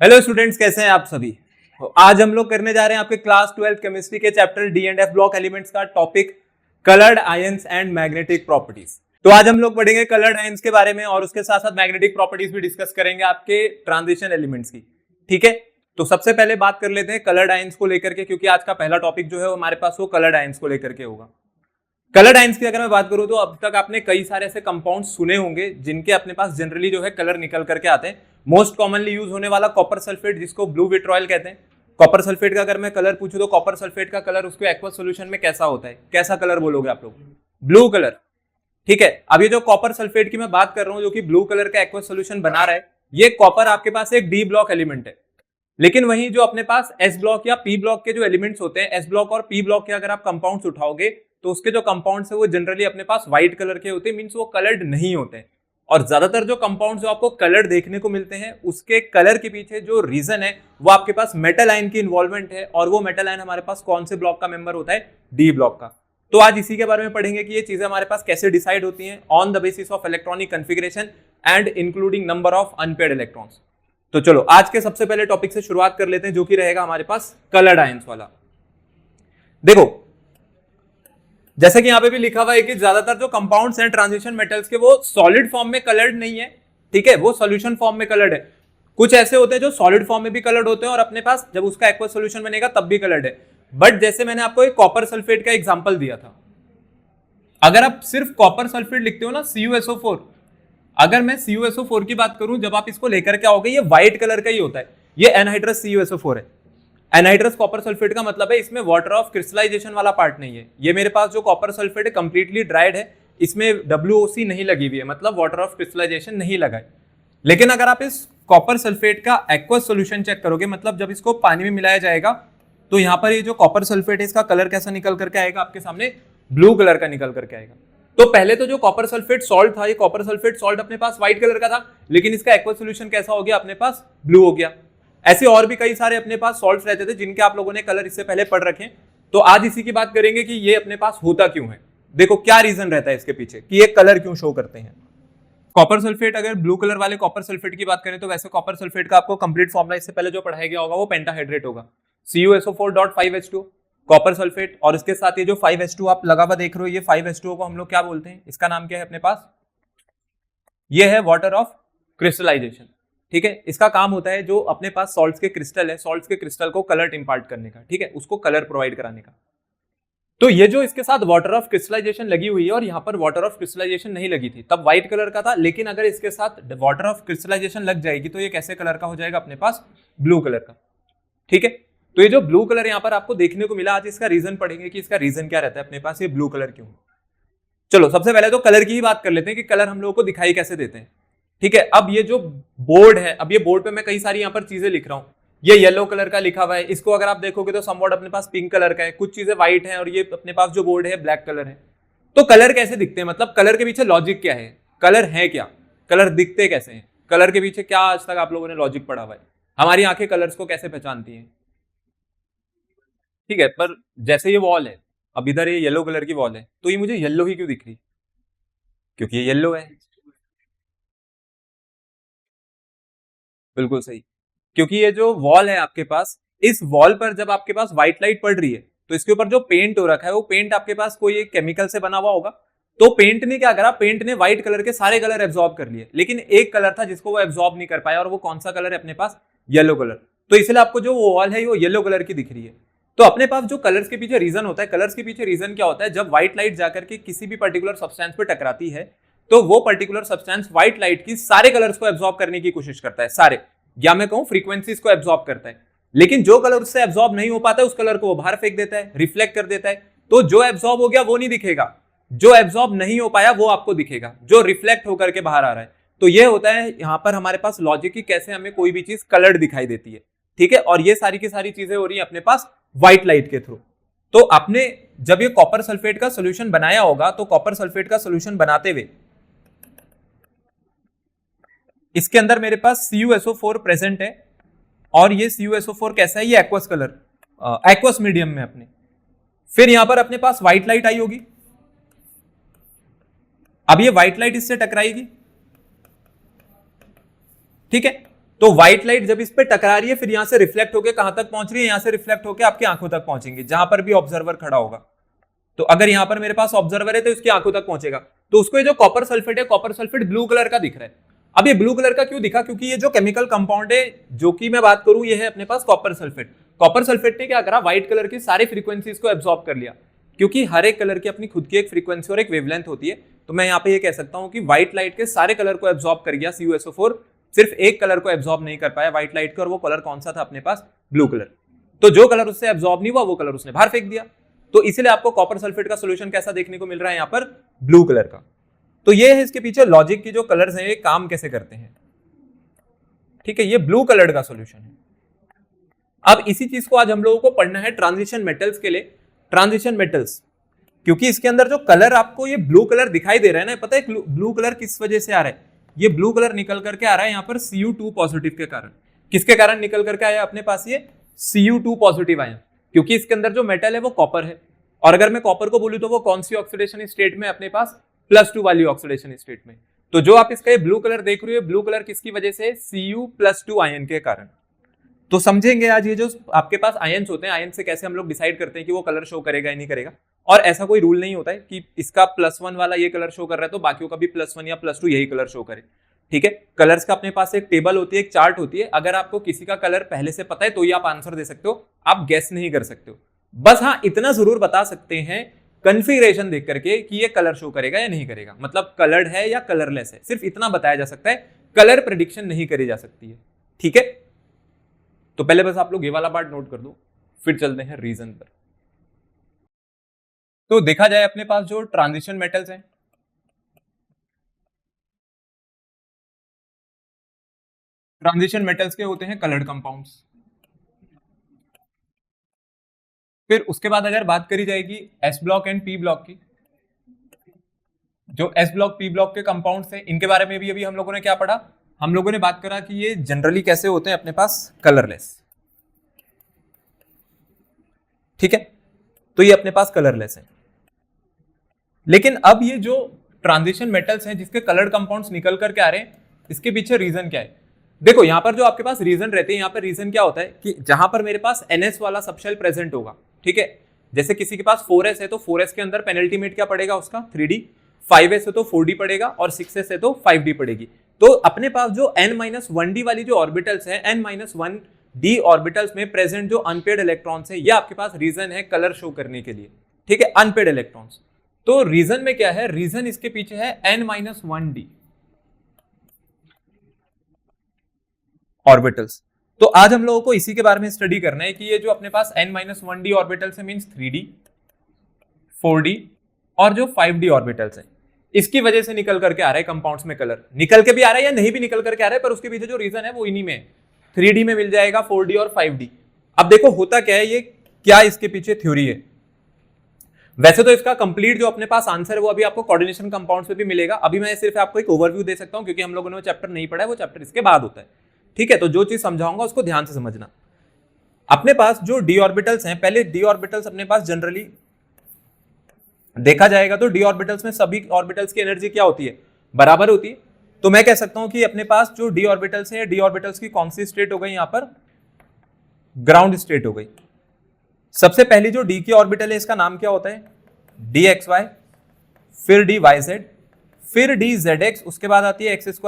Hello students, कैसे हैं आप सभी। आज हम लोग करने जा रहे हैं आपके क्लास 12 केमिस्ट्री के chapter D and F block elements का topic coloured ions and magnetic properties. तो आज हम लोग पढ़ेंगे कलर्ड आयंस के बारे में और उसके साथ साथ मैग्नेटिक प्रॉपर्टीज भी डिस्कस करेंगे आपके ट्रांजिशन एलिमेंट्स की। ठीक है, तो सबसे पहले बात कर लेते हैं कलर्ड आयंस को लेकर के, क्योंकि आज का पहला टॉपिक जो है वो हमारे पास वो कलर्ड आयंस को लेकर के होगा। कलर्ड आयंस की अगर मैं बात करूं तो अब तक आपने कई सारे ऐसे कंपाउंड सुने होंगे जिनके अपने पास जनरली जो है कलर निकल करके आते हैं। मोस्ट कॉमनली यूज होने वाला कॉपर सल्फेट, जिसको ब्लू विट्रॉयल कहते हैं। कॉपर सल्फेट का अगर मैं कलर पूछूं तो कॉपर सल्फेट का कलर उसके एक्वस सॉल्यूशन में कैसा होता है, कैसा कलर बोलोगे आप लोग? Blue colour. ठीक है, अब ये जो कॉपर सल्फेट की मैं बात कर रहा हूं जो कि ब्लू कलर का एक्वस सॉल्यूशन बना रहा है, ये कॉपर आपके पास एक डी ब्लॉक एलिमेंट है। लेकिन वहीं जो अपने पास एस ब्लॉक या पी ब्लॉक के जो एलिमेंट्स होते हैं, एस ब्लॉक और पी ब्लॉक के अगर आप कंपाउंड्स उठाओगे तो उसके जो कंपाउंड्स है वो जनरली अपने पास व्हाइट कलर के होते हैं, मींस वो कलर्ड नहीं होते हैं। और ज्यादातर जो कंपाउंड्स जो आपको कलर देखने को मिलते हैं उसके कलर के पीछे जो रीजन है वो आपके पास मेटल आयन की इन्वॉल्वमेंट है। और वो मेटल आयन हमारे पास कौन से ब्लॉक का मेंबर होता है? डी ब्लॉक का। तो आज इसी के बारे में पढ़ेंगे कि ये चीजें हमारे पास कैसे डिसाइड होती हैं on the basis of electronic configuration and including number of unpaired electrons. तो चलो आज के सबसे पहले टॉपिक से शुरुआत कर लेते हैं जो कि रहेगा हमारे पास कलर्ड आयंस वाला। देखो, जैसे कि यहां पे भी लिखा हुआ है कि ज्यादातर जो कंपाउंड्स हैं ट्रांजिशन मेटल्स के वो सॉलिड फॉर्म में कलर्ड नहीं है। ठीक है, वो सॉल्यूशन फॉर्म में कलर्ड है। कुछ ऐसे होते हैं जो सॉलिड फॉर्म में भी कलर्ड होते हैं और अपने पास जब उसका एक्वस सॉल्यूशन बनेगा तब भी कलर्ड है। बट जैसे मैंने आपको एक कॉपर सल्फेट का एग्जांपल दिया था, अगर आप सिर्फ कॉपर सल्फेट लिखते हो ना CuSO4, अगर मैं CuSO4 की बात करूं, जब आप इसको लेकर के आओगे ये व्हाइट कलर का ही होता है। ये एनहाइड्रस CuSO4 है। एनहाइड्रस कॉपर सल्फेट का मतलब है इसमें वाटर ऑफ क्रिस्टलाइजेशन वाला पार्ट नहीं है। ये मेरे पास जो कॉपर सल्फेट है कंप्लीटली ड्राइड है, इसमें WOC नहीं लगी हुई है, मतलब वाटर ऑफ क्रिस्टलाइजेशन नहीं लगा है। लेकिन अगर आप इस कॉपर सल्फेट का एक्वस सॉल्यूशन चेक करोगे, मतलब जब इसको पानी में मिलाया जाएगा, तो यहां पर ये जो कॉपर सल्फेट है इसका कलर कैसा निकल करके आएगा आपके सामने? ब्लू कलर का निकल करके आएगा। तो पहले तो जो कॉपर सल्फेट सॉल्ट था, ये कॉपर सल्फेट सॉल्ट अपने पास व्हाइट कलर का था, लेकिन इसका एक्वस सॉल्यूशन कैसा हो गया? अपने पास ब्लू हो गया। ऐसे और भी कई सारे अपने पास सॉल्ट्स रहते थे जिनके आप लोगों ने कलर इससे पहले पढ़ रखे। तो आज इसी की बात करेंगे कि ये अपने पास होता क्यों है। देखो क्या रीजन रहता है इसके पीछे कि ये कलर क्यों शो करते हैं। कॉपर सल्फेट, अगर ब्लू कलर वाले कॉपर सल्फेट की बात करें तो वैसे कॉपर सल्फेट का आपको कंप्लीट फॉर्मुला इससे पहले जो पढ़ाया गया होगा वो पेंटाहाइड्रेट होगा, CuSO4.5H2 कॉपर सल्फेट। और इसके साथ ये जो 5H2 आप लगा हुआ देख रहे हो, ये 5H2 को हम लोग क्या बोलते हैं? इसका नाम क्या है अपने पास? ये है वाटर ऑफ क्रिस्टलाइजेशन। ठीक है, इसका काम होता है जो अपने पास सॉल्ट्स के क्रिस्टल है, सॉल्ट्स के क्रिस्टल को कलर इंपार्ट करने का। ठीक है, उसको कलर प्रोवाइड कराने का। तो ये जो इसके साथ वाटर ऑफ क्रिस्टलाइजेशन लगी हुई है और यहां पर वाटर ऑफ क्रिस्टलाइजेशन नहीं लगी थी, तब व्हाइट कलर का था, लेकिन अगर इसके साथ वाटर ऑफ क्रिस्टलाइजेशन लग जाएगी तो ये कैसे कलर का हो जाएगा अपने पास? ब्लू कलर का। ठीक है, तो ये जो ब्लू कलर यहां पर आपको देखने को मिला, आज इसका रीजन पढ़ेंगे कि इसका रीजन क्या रहता है अपने पास ये ब्लू कलर क्यों। चलो सबसे पहले तो कलर की ही बात कर लेते हैं कि कलर हम लोगों को दिखाई कैसे देते हैं। ठीक है, अब ये जो बोर्ड है, अब ये बोर्ड पे मैं कई सारी यहां पर चीजें लिख रहा हूं। ये येलो कलर का लिखा हुआ है, इसको अगर आप देखोगे तो समवॉट अपने पास पिंक कलर का है, कुछ चीजें व्हाइट है, और ये अपने पास जो बोर्ड है ब्लैक कलर है। तो कलर कैसे दिखते हैं, मतलब कलर के पीछे लॉजिक क्या है? कलर है क्या? कलर दिखते कैसे हैं? कलर के पीछे क्या आज तक आप लोगों ने लॉजिक पढ़ा हुआ है? हमारी आंखें कलर्स को कैसे पहचानती हैं? ठीक है, पर जैसे ये वॉल है, अब इधर ये येलो कलर की वॉल है, तो ये मुझे येलो ही क्यों दिख रही? क्योंकि ये येलो है। बिल्कुल सही, क्योंकि ये जो वॉल है आपके पास, इस वॉल पर जब आपके पास व्हाइट लाइट पड़ रही है तो इसके ऊपर जो पेंट हो रखा है वो पेंट आपके पास कोई एक केमिकल से बना हुआ होगा। तो पेंट ने क्या करा? पेंट ने व्हाइट कलर के सारे कलर एब्जॉर्ब कर लिए, लेकिन एक कलर था जिसको वो एब्जॉर्ब नहीं कर पाया, और वो कौन सा कलर है अपने पास? Yellow colour. तो इसलिए आपको जो वॉल है वो येलो कलर की दिख रही है। तो अपने पास जो कलर्स के पीछे रीजन होता है, कलर्स के पीछे रीजन क्या होता है? जब व्हाइट लाइट जाकर के किसी भी पर्टिकुलर सब्सटेंस पे टकराती है तो वो पर्टिकुलर सब्सटेंस व्हाइट लाइट की सारे कलर्स को एब्जॉर्ब करने की कोशिश करता है, सारे, या मैं कहूं फ्रीक्वेंसीज को एब्जॉर्ब करता है। लेकिन जो कलर उससे एब्जॉर्ब नहीं हो पाता है उस कलर को वो बाहर फेंक देता है, रिफ्लेक्ट कर देता है। तो जो एब्जॉर्ब हो गया वो नहीं दिखेगा, जो एब्जॉर्ब नहीं हो पाया वो आपको दिखेगा, जो रिफ्लेक्ट होकर के बाहर आ रहा है। तो ये होता है यहां पर हमारे पास लॉजिक की कैसे हमें कोई भी चीज कलर्ड दिखाई देती है। ठीक है, और ये सारी की सारी चीजें हो रही है अपने पास व्हाइट लाइट के थ्रू। तो आपने जब ये कॉपर सल्फेट का सोल्यूशन बनाया होगा तो कॉपर सल्फेट का सोल्यूशन बनाते हुए इसके अंदर मेरे पास CuSO4 प्रेजेंट है, और ये CuSO4 कैसा है? ये एक्वस कलर, एक्वस मीडियम में अपने। फिर यहां पर अपने पास व्हाइट लाइट आई होगी। अब ये व्हाइट लाइट इससे टकराएगी। ठीक है, तो व्हाइट लाइट जब इस पे टकरा रही है फिर यहां से रिफ्लेक्ट होकर कहां तक पहुंच रही है, यहां से रिफ्लेक्ट होकर आपकी आंखों तक पहुंचेंगी, जहां पर भी ऑब्जर्वर खड़ा होगा। तो अगर यहां पर मेरे पास ऑब्जर्वर है तो इसकी आंखों तक पहुंचेगा। तो उसको ये जो कॉपर सल्फेट है, कॉपर सल्फेट ब्लू कलर का दिख रहा है। अब ये ब्लू कलर का क्यों दिखा? क्योंकि ये जो केमिकल कंपाउंड है जो कि मैं बात करूं, ये है अपने पास कॉपर सल्फेट। कॉपर सल्फेट ने क्या करा, व्हाइट कलर की सारी फ्रीक्वेंसीज को एब्जॉर्ब कर लिया, क्योंकि हर एक कलर की अपनी खुद की एक फ्रीक्वेंसी और एक वेवलेंथ होती है। तो मैं यहाँ पे ये कह सकता हूं कि व्हाइट लाइट के सारे कलर को एब्जॉर्ब कर गया CuSO4, सिर्फ एक कलर को एब्जॉर्ब नहीं कर पाया व्हाइट लाइट का, और वो कलर कौन सा था अपने पास? Blue colour. तो जो कलर उससे एब्जॉर्ब नहीं हुआ वो कलर उसने बाहर फेंक दिया। तो इसलिए आपको कॉपर सल्फेट का सोल्यूशन कैसा देखने को मिल रहा है यहाँ पर? ब्लू कलर का। तो ये है इसके पीछे लॉजिक की जो कलर्स हैं ये काम कैसे करते हैं। ठीक है, ये ब्लू कलर का सोल्यूशन है। अब इसी चीज को आज हम लोगों को पढ़ना है ट्रांजिशन मेटल्स के लिए। ट्रांजिशन मेटल्स, क्योंकि इसके अंदर जो कलर आपको ये ब्लू कलर दिखाई दे रहा है ना, पता है ब्लू कलर किस वजह से आ रहा है? ये ब्लू कलर निकल करके आ रहा है यहाँ पर Cu2 पॉजिटिव के कारण। किसके कारण निकल करके आया अपने पास ये? Cu2 पॉजिटिव आया, क्योंकि इसके अंदर जो मेटल है वो कॉपर है। और अगर मैं कॉपर को बोलूं तो वो कौन सी ऑक्सीडेशन स्टेट में अपने पास? +2 वाली ऑक्सीडेशन स्टेट में। तो जो आप इसका ये ब्लू कलर देख रहे हो, ब्लू कलर किसकी वजह से? Cu+2 आयन के कारण। तो समझेंगे आज ये जो आपके पास आयन्स होते हैं, आयन से कैसे हम लोग डिसाइड करते हैं कि वो कलर शो करेगा या नहीं करेगा। और ऐसा कोई रूल नहीं होता है कि इसका +1 वाला ये कलर शो कर रहा है तो बाकियों का भी +1 या +2 यही कलर शो करे। ठीक है, कलर्स का अपने पास एक टेबल होती है, एक चार्ट होती है। अगर आपको किसी का कलर पहले से पता है तो ही आप आंसर दे सकते हो, आप गेस नहीं कर सकते हो। बस हाँ, इतना जरूर बता सकते हैं कन्फिगरेशन देख करके कि ये कलर शो करेगा या नहीं करेगा, मतलब कलर्ड है या कलरलेस है, सिर्फ इतना बताया जा सकता है। कलर प्रेडिक्शन नहीं करी जा सकती है। ठीक है, तो पहले बस आप लोग ये वाला पार्ट नोट कर दो, फिर चलते हैं रीजन पर। तो देखा जाए अपने पास जो ट्रांजिशन मेटल्स हैं, ट्रांजिशन मेटल्स के होते हैं कलर्ड कंपाउंड्स। फिर उसके बाद अगर बात करी जाएगी S block and P block की, जो एस ब्लॉक पी ब्लॉक के कंपाउंड्स हैं, इनके बारे में भी अभी हम लोगों ने क्या पढ़ा? हम लोगों ने बात करा कि ये जनरली कैसे होते हैं अपने पास? कलरलेस। ठीक है, तो ये अपने पास कलरलेस है। लेकिन अब ये जो ट्रांजिशन मेटल्स हैं जिसके कलर्ड कंपाउंड्स निकल करके आ रहे हैं, इसके पीछे रीजन क्या है? देखो यहां पर जो आपके पास रीजन रहते हैं, यहां पर रीजन क्या होता है कि जहां पर मेरे पास NS वाला सबशेल प्रेजेंट होगा, ठीक है, जैसे किसी के पास 4s है तो 4s के अंदर पेनल्टीमेट क्या पड़ेगा उसका? 3d, 5s है तो 4d पड़ेगा, और 6s है तो 5d पड़ेगी। तो अपने पास जो n-1d वाली जो ऑर्बिटल्स है, n-1d ऑर्बिटल्स में प्रेजेंट जो अनपेड इलेक्ट्रॉन्स है, ये आपके पास रीजन है कलर शो करने के लिए। ठीक है, अनपेड इलेक्ट्रॉन्स। तो रीजन में क्या है? रीजन इसके पीछे है n-1d ऑर्बिटल्स। तो आज हम लोगों को इसी के बारे में स्टडी करना है कि ये जो अपने पास n-1d ऑर्बिटल्स है, मींस 3d, 4d और जो 5d ऑर्बिटल्स है, इसकी वजह से निकल करके आ रहा है कंपाउंड्स में कलर। निकल के भी आ रहा है या नहीं भी निकल करके आ रहा है, पर उसके पीछे जो रीजन है वो इन्हीं में, 3d में मिल जाएगा, 4d और 5d। अब देखो होता क्या है, ये क्या इसके पीछे थ्योरी है। वैसे तो इसका कंप्लीट जो अपने पास आंसर है वो अभी आपको कोऑर्डिनेशन कंपाउंड्स पे भी मिलेगा। अभी मैं सिर्फ आपको एक ओवरव्यू दे सकता हूं क्योंकि हम लोगों ने वो चैप्टर नहीं पढ़ा है, वो चैप्टर इसके बाद होता है। ठीक है, तो जो चीज समझाऊंगा उसको ध्यान से समझना। अपने पास जो डी ऑर्बिटल्स हैं, पहले डी ऑर्बिटल्स अपने पास जनरली देखा जाएगा तो डी ऑर्बिटल्स में सभी ऑर्बिटल्स की एनर्जी क्या होती है? बराबर होती है। तो मैं कह सकता हूं कि अपने पास जो डी ऑर्बिटल्स है, डी ऑर्बिटल्स की कौन सी स्टेट हो गई यहां पर? ग्राउंड स्टेट हो गई। सबसे पहली जो डी की ऑर्बिटल है इसका नाम क्या होता है? dxy, फिर dyz, फिर dzx, उसके बाद आती है x² -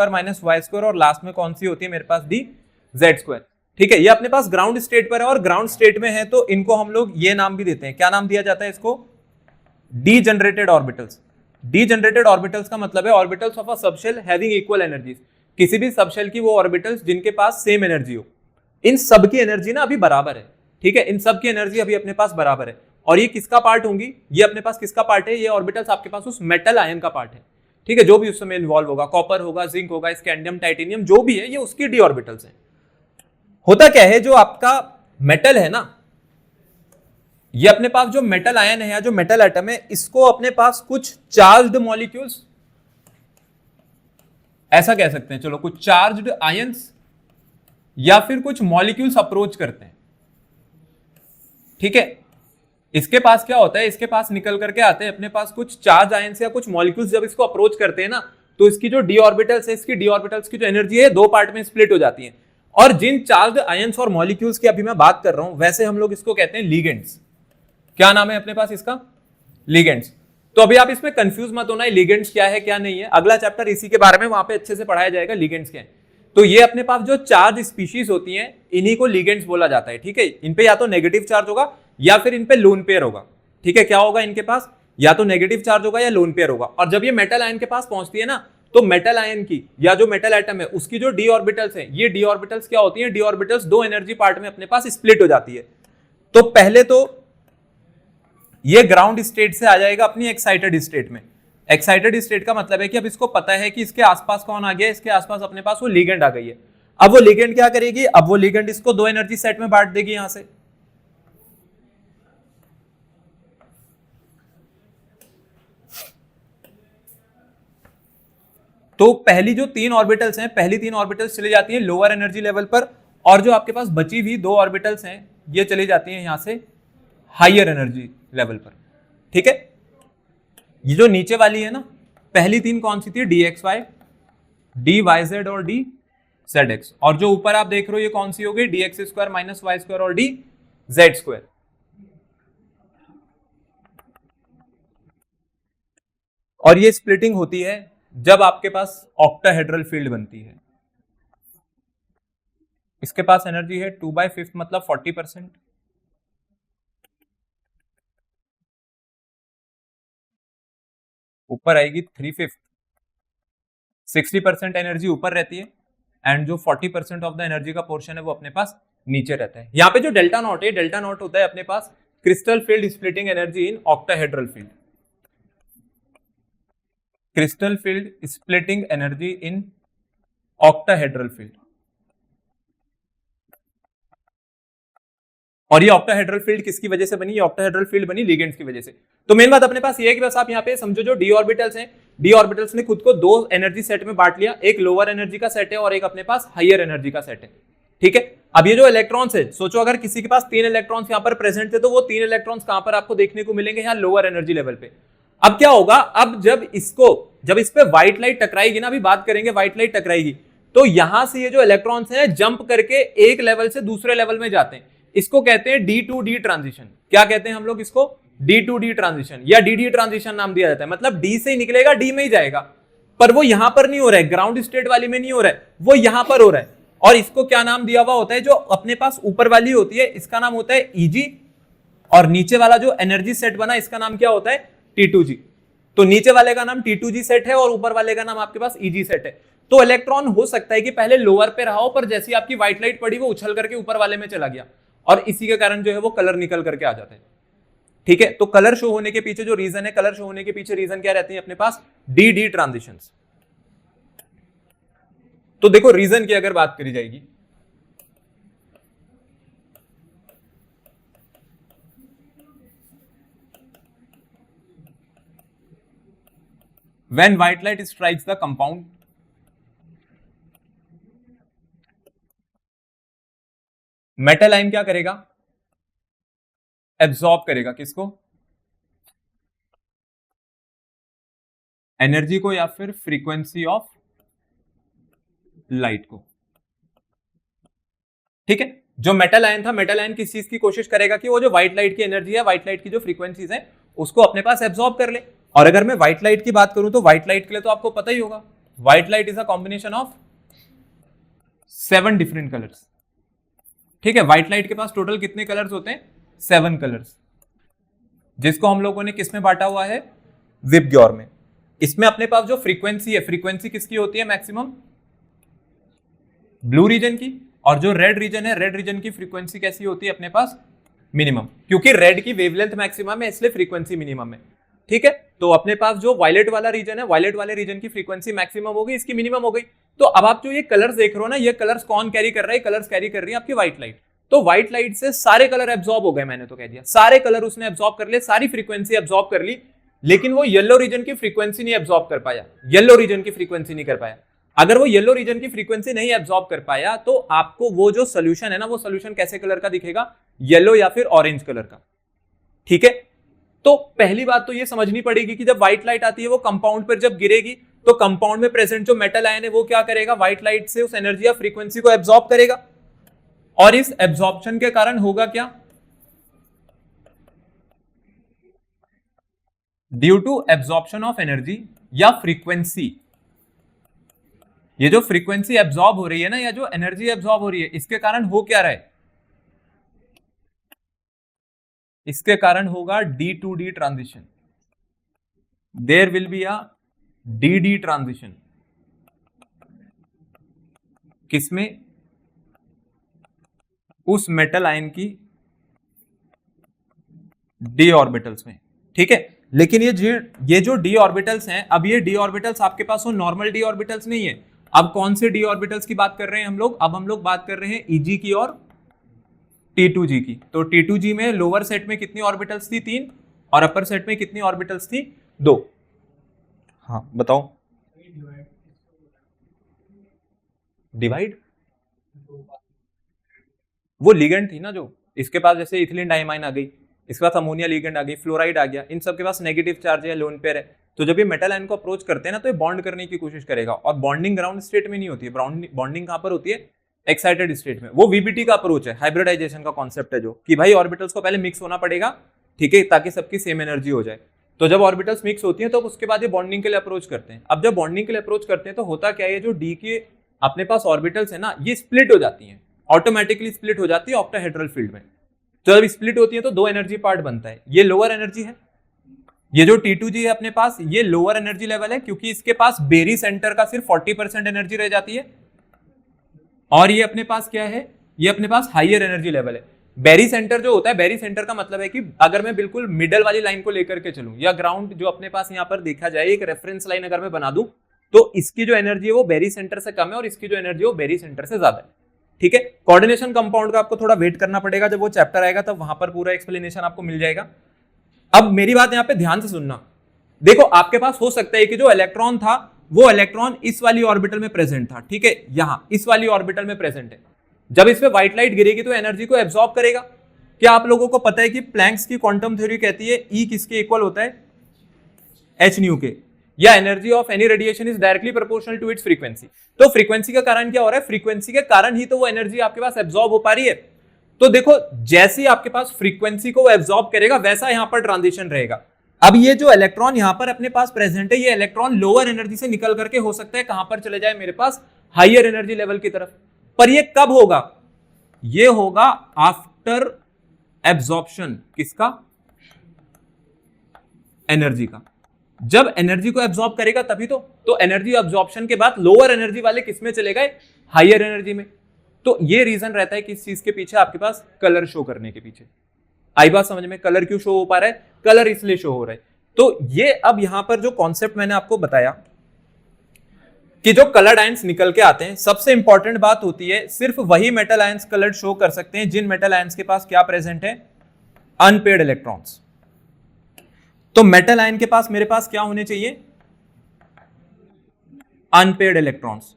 y², और लास्ट में कौन सी होती है मेरे पास? dz²। ठीक है, ये अपने पास ग्राउंड स्टेट पर है, और ग्राउंड स्टेट में है तो इनको हम लोग ये नाम भी देते हैं। क्या नाम दिया जाता है इसको? Degenerated orbitals. डीजनरेटेड ऑर्बिटल्स का मतलब है orbitals of a subshell having equal energies. किसी भी सबशेल की वो ऑर्बिटल्स जिनके पास सेम एनर्जी हो। इन सब की एनर्जी ना अभी बराबर है। ठीक है, इन सब की एनर्जी अभी अपने पास बराबर है। और ये किसका पार्ट होंगी? ये अपने पास किसका पार्ट है? ये ऑर्बिटल्स आपके पास उस मेटल आयन का पार्ट है। ठीक है, जो भी उस समय इन्वॉल्व होगा, कॉपर होगा, जिंक होगा, स्कैंडियम, टाइटेनियम, जो भी है, ये उसकी डी ऑर्बिटल्स है। होता क्या है, जो आपका मेटल है ना, ये अपने पास जो मेटल आयन है या जो मेटल एटम है, इसको अपने पास कुछ चार्ज्ड मॉलिक्यूल्स, ऐसा कह सकते हैं, चलो कुछ चार्ज्ड आयंस या फिर कुछ मॉलिक्यूल्स अप्रोच करते हैं। ठीक है, इसके पास क्या होता है? इसके पास निकल करके आते हैं अपने पास कुछ चार्ज आयंस या कुछ मॉलिक्यूल्स। जब इसको अप्रोच करते हैं ना, तो इसकी जो डी ऑर्बिटल्स है, इसकी डी ऑर्बिटल्स की जो एनर्जी है, दो पार्ट में स्प्लिट हो जाती है। और जिन चार्ज्ड आयंस और मॉलिक्यूल्स की अभी मैं बात कर रहा हूं, वैसे हम लोग इसको कहते हैं लिगेंड्स। क्या नाम है अपने पास इसका? लिगेंड्स। तो अभी आप इसमें कंफ्यूज मत होना, लिगेंड्स क्या है क्या नहीं है, अगला चैप्टर इसी के बारे में, वहां पे अच्छे से पढ़ाया जाएगा लिगेंड्स क्या है। तो ये अपने पास जो चार्ज स्पीशीज होती हैं, इन्हीं को लिगेंड्स बोला जाता है, ठीक है। इन पे या तो नेगेटिव चार्ज होगा या फिर इन पे लोन पेयर होगा, ठीक है। क्या होगा इनके पास? या तो नेगेटिव चार्ज होगा या लोन पेयर होगा। और जब ये मेटल आयन के पास पहुंचती है ना, तो मेटल आयन की या जो मेटल एटम है उसकी जो डी ऑर्बिटल्स है, ये डी ऑर्बिटल्स क्या होती है? डी ऑर्बिटल्स दो एनर्जी पार्ट में अपने पास स्प्लिट हो जाती है। तो पहले तो ये ग्राउंड स्टेट से आ जाएगा अपनी एक्साइटेड स्टेट में। एक्साइटेड स्टेट का मतलब है कि अब इसको पता है कि इसके आसपास कौन आ गया, इसके आसपास अपने पास वो लिगेंड आ गई है। अब वो लिगेंड क्या करेगी? अब वो लिगेंड इसको दो एनर्जी सेट में बांट देगी यहां से। तो पहली जो तीन ऑर्बिटल्स हैं, पहली तीन ऑर्बिटल्स चली जाती हैं लोअर एनर्जी लेवल पर, और जो आपके पास बची हुई दो ऑर्बिटल्स हैं ये चली जाती हैं यहां से हायर एनर्जी लेवल पर, ठीक है। ये जो नीचे वाली है ना, पहली तीन कौन सी थी? D X Y, D Y Z और डी जेड एक्स। और जो ऊपर आप देख रहे हो ये कौन सी हो गई? D X square minus Y square और डी जेड स्क्वायर। और ये स्प्लिटिंग होती है जब आपके पास ऑक्टाहेड्रल फील्ड बनती है। इसके पास एनर्जी है 2/5 मतलब 40%। ऊपर आएगी 3/5, 60% एनर्जी ऊपर रहती है, एंड जो 40% ऑफ द एनर्जी का पोर्शन है वो अपने पास नीचे रहता है। यहां पे जो डेल्टा नॉट है, डेल्टा नॉट होता है अपने पास crystal field splitting energy in octahedral field. Crystal field splitting energy in octahedral field. और ये ऑक्टाहेड्रल फील्ड किसकी वजह से बनी? ये ऑक्टाहेड्रल फील्ड बनी लिगेंड्स की वजह से। तो मेन बात अपने पास ये है कि बस आप यहाँ पे समझो जो डी ऑर्बिटल्स हैं, डी ऑर्बिटल्स ने खुद को दो एनर्जी सेट में बांट लिया, एक लोअर एनर्जी का सेट है और एक अपने पास हायर एनर्जी का सेट है, ठीक है। अब ये जो इलेक्ट्रॉन्स है, सोचो अगर किसी के पास तीन इलेक्ट्रॉन्स यहाँ पर प्रेजेंट थे, तो वो तीन इलेक्ट्रॉन्स कहां पर आपको देखने को मिलेंगे? यहाँ लोअर एनर्जी लेवल पे। अब क्या होगा? अब जब इस पे व्हाइट लाइट टकराएगी ना, अभी बात करेंगे व्हाइट लाइट टकराएगी, तो यहां से ये जो इलेक्ट्रॉन्स हैं जंप करके एक लेवल से दूसरे लेवल में जाते हैं। इसको कहते हैं डी टू डी ट्रांजिशन। क्या कहते हैं हम लोग इसको? डी टू डी ट्रांजिशन या डी डी ट्रांजिशन नाम दिया जाता है। मतलब डी से ही निकलेगा, डी में ही जाएगा, पर वो यहां पर नहीं हो रहा है, ग्राउंड स्टेट वाली में नहीं हो रहा है, वो यहां पर हो रहा है। और इसको क्या नाम दिया हुआ होता है? जो अपने पास ऊपर वाली होती है इसका नाम होता है ईजी, और नीचे वाला जो एनर्जी सेट बना इसका नाम क्या होता है? T2G। तो नीचे वाले का नाम T2G सेट है और ऊपर वाले का नाम आपके पास EG सेट है। तो इलेक्ट्रॉन हो सकता है कि पहले लोअर पे रहा हो, पर जैसी आपकी व्हाइट लाइट पड़ी वो उछल करके ऊपर वाले में चला गया, और इसी के कारण जो है वो कलर निकल करके आ जाता है, ठीक है। तो कलर शो होने के पीछे जो रीजन है, कलर शो होने के पीछे रीजन क्या रहती है अपने पास? D D transitions. तो देखो रीजन की अगर बात करी जाएगी, when white light strikes the compound, metal ion क्या करेगा? एब्सॉर्ब करेगा किसको? एनर्जी को या फिर फ्रीक्वेंसी ऑफ लाइट को, ठीक है। जो मेटल आयन था, मेटल आयन किस चीज की कोशिश करेगा कि वो जो व्हाइट लाइट की एनर्जी है, व्हाइट लाइट की जो फ्रीक्वेंसीज है उसको अपने पास एब्सॉर्ब कर ले। और अगर मैं व्हाइट लाइट की बात करूं तो व्हाइट लाइट के लिए तो आपको पता ही होगा, white light is a combination of 7 different colours, ठीक है। व्हाइट लाइट के पास टोटल कितने कलर्स होते हैं? 7 कलर्स, जिसको हम लोगों ने किस में बांटा हुआ है? विबग्योर में। इसमें अपने पास जो फ्रीक्वेंसी है, फ्रीक्वेंसी किसकी होती है मैक्सिमम? ब्लू रीजन की। और जो रेड रीजन है, रेड रीजन की फ्रीक्वेंसी कैसी होती है अपने पास? मिनिमम, क्योंकि रेड की वेवलेंथ मैक्सिमम है इसलिए फ्रीक्वेंसी मिनिमम है, ठीक है। तो अपने पास जो वायलेट वाला रीजन है, वायलेट वाले रीजन की फ्रीक्वेंसी मैक्सिमम हो गई, इसकी मिनिमम हो गई। तो अब आप जो ये कलर्स देख रहे हो ना, ये कलर्स कौन कैरी कर रहा है? कलर्स कैरी कर रही है आपकी व्हाइट लाइट। तो व्हाइट लाइट से सारे कलर एब्सॉर्ब हो गए, मैंने तो कह दिया सारे कलर उसने एब्सॉर्ब कर लिए, सारी फ्रीक्वेंसी एब्सॉर्ब कर ली, लेकिन वो येलो रीजन की फ्रीक्वेंसी नहीं एब्सॉर्ब कर पाया, येलो रीजन की फ्रीक्वेंसी नहीं कर पाया। अगर वो येलो रीजन की फ्रीक्वेंसी नहीं एब्सॉर्ब कर पाया तो आपको वो जो सोल्यूशन है ना, वो सोल्यूशन कैसे कलर का दिखेगा? येलो या फिर ऑरेंज कलर का, ठीक है। तो पहली बात तो ये समझनी पड़ेगी कि जब व्हाइट लाइट आती है वो कंपाउंड पर जब गिरेगी तो कंपाउंड में प्रेजेंट जो मेटल आयन है वो क्या करेगा, व्हाइट लाइट से उस एनर्जी या फ्रीक्वेंसी को एब्जॉर्ब करेगा, और इस एब्जॉर्प्शन के कारण होगा क्या, due to absorption of energy या फ्रीक्वेंसी, ये जो फ्रीक्वेंसी एब्जॉर्ब हो रही है ना, या जो एनर्जी एब्जॉर्ब हो रही है, इसके कारण हो क्या रहा है, इसके कारण होगा D to D transition, there will be a D D transition, किसमें, उस मेटल आयन की डी ऑर्बिटल्स में, ठीक है। लेकिन ये जो डी ऑर्बिटल्स हैं, अब ये डी ऑर्बिटल्स आपके पास वो नॉर्मल डी ऑर्बिटल्स नहीं है। अब कौन से डी ऑर्बिटल्स की बात कर रहे हैं हम लोग, अब हम लोग बात कर रहे हैं Eg की और T2G की। तो T2G में लोअर सेट में कितनी ऑर्बिटल्स थी, 3, और अपर सेट में कितनी ऑर्बिटल्स थी, 2। हाँ बताओ, डिवाइड, वो लिगेंड थी ना, जो इसके पास जैसे इथिलीन डाइमाइन आ गई, इसके पास अमोनिया लिगेंड आ गई, फ्लोराइड आ गया, इन सब के पास नेगेटिव चार्ज है, लोन पेयर है। तो जब ये मेटल आयन को अप्रोच करते हैं ना, तो ये बॉन्ड करने की कोशिश करेगा, और बॉन्डिंग ग्राउंड स्टेट में नहीं होती है, बॉन्डिंग कहां पर होती है, एक्साइटेड स्टेट में। वो VBT का अप्रोच है, हाइब्रिडाइजेशन का कॉन्सेप्ट है, जो कि भाई ऑर्बिटल्स को पहले मिक्स होना पड़ेगा, ठीक है, ताकि सबकी सेम एनर्जी हो जाए। तो जब ऑर्बिटल्स मिक्स होती हैं तो उसके बाद ये बॉन्डिंग के लिए अप्रोच करते हैं। अब जब बॉन्डिंग के लिए अप्रोच करते हैं तो होता क्या है, जो डी के अपने पास ऑर्बिटल्स है ना, ये स्प्लिट हो जाती हैं, ऑटोमेटिकली स्प्लिट हो जाती है ऑक्टाहेड्रल फील्ड में। तो जब स्प्लिट होती है तो 2 एनर्जी पार्ट बनता है, ये लोअर एनर्जी है, ये जो T2G है अपने पास, ये लोअर एनर्जी लेवल है, क्योंकि इसके पास बेरी सेंटर का सिर्फ 40% एनर्जी रह जाती है, और ये अपने पास क्या है, ये अपने पास हाइयर एनर्जी लेवल है। बेरी सेंटर जो होता है, बेरी सेंटर का मतलब है कि अगर मैं बिल्कुल मिडल वाली लाइन को लेकर के चलूं, या ग्राउंड जो अपने पास यहां पर देखा जाए, एक रेफरेंस लाइन अगर मैं बना दूं, तो इसकी जो एनर्जी है वो बेरी सेंटर से कम है, और इसकी जो एनर्जी है वो बेरी सेंटर से ज्यादा है, ठीक है। कोऑर्डिनेशन कंपाउंड का आपको थोड़ा वेट करना पड़ेगा, जब वो चैप्टर आएगा तब वहां पर पूरा एक्सप्लेनेशन आपको मिल जाएगा। अब मेरी बात यहां पे ध्यान से सुनना, देखो आपके पास हो सकता है कि जो इलेक्ट्रॉन था, वो इलेक्ट्रॉन इस वाली ऑर्बिटल में प्रेजेंट था, ठीक है, यहां इस वाली ऑर्बिटल में प्रेजेंट है। जब इस पे व्हाइट लाइट गिरेगी तो एनर्जी को एब्जॉर्ब करेगा। क्या आप लोगों को पता है कि प्लैंक्स की क्वांटम थ्योरी कहती है E किसके इक्वल होता है, h न्यू के, या energy of any radiation is directly proportional to its frequency. तो फ्रीक्वेंसी का कारण क्या हो रहा है, फ्रीक्वेंसी के कारण ही तो वो एनर्जी आपके पास एब्जॉर्ब हो पा रही है। तो देखो, जैसे ही आपके पास फ्रीक्वेंसी को एब्जॉर्ब करेगा, वैसा यहां पर ट्रांजिशन रहेगा। अब ये जो इलेक्ट्रॉन यहां पर अपने पास प्रेजेंट है, ये इलेक्ट्रॉन लोअर एनर्जी से निकल करके हो सकता है कहां पर चले जाए, मेरे पास हाइयर एनर्जी लेवल की तरफ। पर ये कब होगा, ये होगा आफ्टर एब्जॉर्प्शन, किसका, एनर्जी का। जब एनर्जी को एब्जॉर्ब करेगा तभी तो एनर्जी एब्जॉर्प्शन के बाद लोअर एनर्जी वाले किसमें चले गए, हाइयर एनर्जी में। तो ये रीजन रहता है कि इस चीज के पीछे आपके पास कलर शो करने के पीछे। आई बात समझ में, कलर क्यों शो हो पा रहा है, कलर इसलिए शो हो रहा है। तो ये अब यहां पर जो कॉन्सेप्ट मैंने आपको बताया कि जो कलर्ड आयंस निकल के आते हैं, सबसे इंपॉर्टेंट बात होती है, सिर्फ वही मेटल आयंस कलर्ड शो कर सकते हैं जिन मेटल आयंस के पास क्या प्रेजेंट है, अनपेयर्ड इलेक्ट्रॉन्स। तो मेटल आयन के पास मेरे पास क्या होने चाहिए, अनपेयर्ड इलेक्ट्रॉन्स।